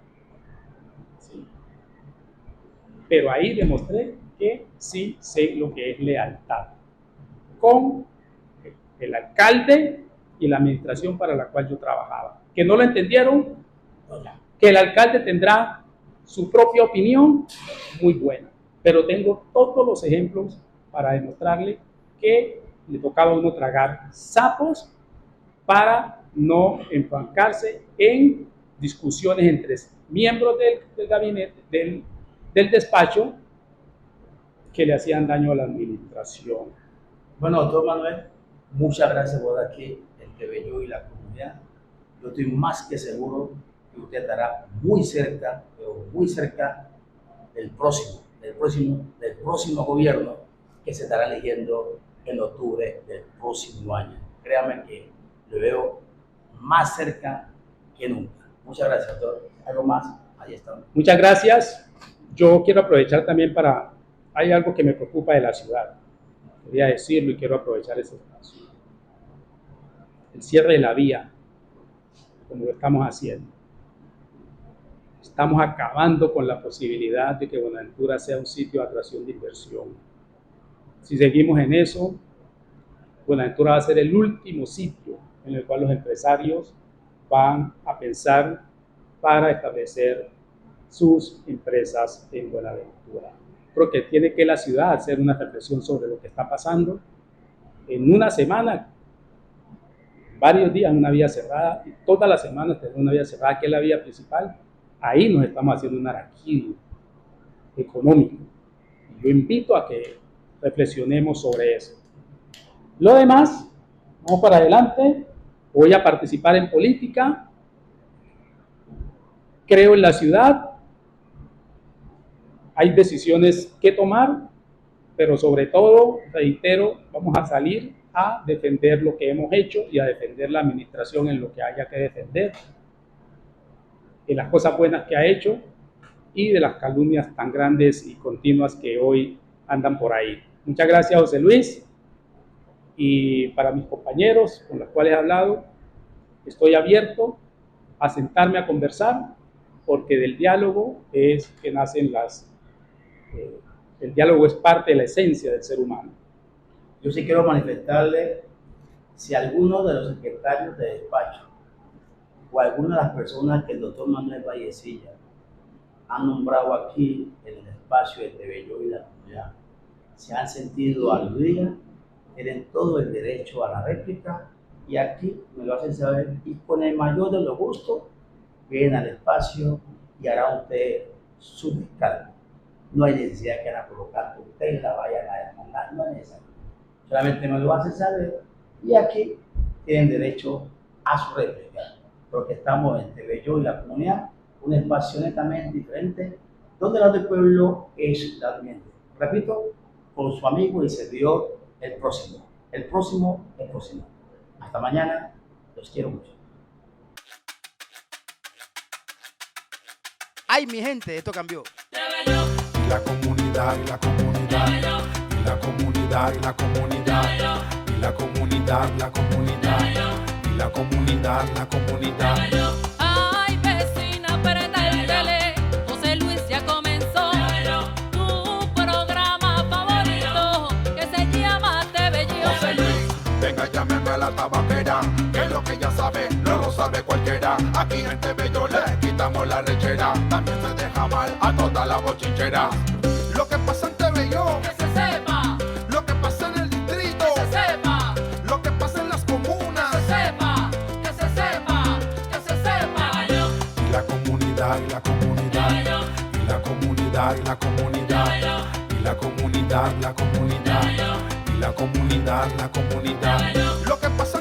Speaker 3: ¿Sí? Pero ahí demostré que sí sé lo que es lealtad. Con el alcalde y la administración para la cual yo trabajaba. Que no lo entendieron, que el alcalde tendrá su propia opinión, muy buena. Pero tengo todos los ejemplos para demostrarle que le tocaba a uno tragar sapos para no enfrancarse en discusiones entre miembros del gabinete, del despacho, que le hacían daño a la administración.
Speaker 2: Bueno, doctor Manuel, muchas gracias por aquí, el TVYo y la comunidad. Yo estoy más que seguro que usted estará muy cerca, pero muy cerca del próximo gobierno que se estará eligiendo en octubre del próximo año. Créame que lo veo más cerca que nunca. Muchas gracias, doctor. ¿Algo más? Ahí estamos.
Speaker 3: Muchas gracias. Yo quiero aprovechar también hay algo que me preocupa de la ciudad. Quería decirlo y quiero aprovechar ese espacio. El cierre de la vía, como lo estamos haciendo. Estamos acabando con la posibilidad de que Buenaventura sea un sitio de atracción de inversión. Si seguimos en eso, Buenaventura va a ser el último sitio en el cual los empresarios van a pensar para establecer sus empresas en Buenaventura. Creo que tiene que la ciudad hacer una reflexión sobre lo que está pasando. En una semana, varios días, una vía cerrada, y todas las semanas tener una vía cerrada, que es la vía principal. Ahí nos estamos haciendo un araquiri económico. Yo invito a que reflexionemos sobre eso. Lo demás, vamos para adelante. Voy a participar en política. Creo en la ciudad. Hay decisiones que tomar, pero sobre todo, reitero, vamos a salir a defender lo que hemos hecho y a defender la administración en lo que haya que defender, en las cosas buenas que ha hecho y de las calumnias tan grandes y continuas que hoy andan por ahí. Muchas gracias, José Luis. Y para mis compañeros con los cuales he hablado, estoy abierto a sentarme a conversar, porque del diálogo es que nacen el diálogo es parte de la esencia del ser humano.
Speaker 2: Yo sí quiero manifestarle, si alguno de los secretarios de despacho o alguna de las personas que el doctor Manuel Vallecilla ha nombrado aquí en el espacio de Tebello y la comunidad se han sentido aludidas, tienen todo el derecho a la réplica y aquí me lo hacen saber y con el mayor de los gustos vienen al espacio y hará usted su descargo. No hay necesidad que la colocar, que usted la vayan a demandar, no es necesario. Solamente me lo hacen saber y aquí tienen derecho a su réplica, porque estamos en Tebello y la comunidad, un espacio netamente diferente, donde la del pueblo es la ambiente. Repito, con su amigo y servidor, el próximo. Hasta mañana, los quiero mucho.
Speaker 4: Ay, mi gente, esto cambió.
Speaker 1: Y la comunidad, y la comunidad, y la comunidad, y la comunidad, y la comunidad, la comunidad, y la comunidad, la comunidad.
Speaker 5: Ay, vecina, prenda el tele, José Luis ya comenzó tu programa favorito que se llama Tebello.
Speaker 1: José Luis, venga, llámeme a la tabaquera, que lo que ya sabe, no lo sabe cualquiera. Aquí en Tebello le quitamos la rechera, también se deja mal a toda la bochinchera. Lo que pasa en Tebello,
Speaker 5: Que se sepa,
Speaker 1: lo que pasa en el distrito,
Speaker 5: que se sepa,
Speaker 1: lo que pasa en las comunas.
Speaker 5: que se sepa, que se sepa, que se sepa.
Speaker 1: Y la comunidad, y la comunidad, y la comunidad, y la comunidad, y la comunidad, la comunidad, y la comunidad, la comunidad. Lo que pasa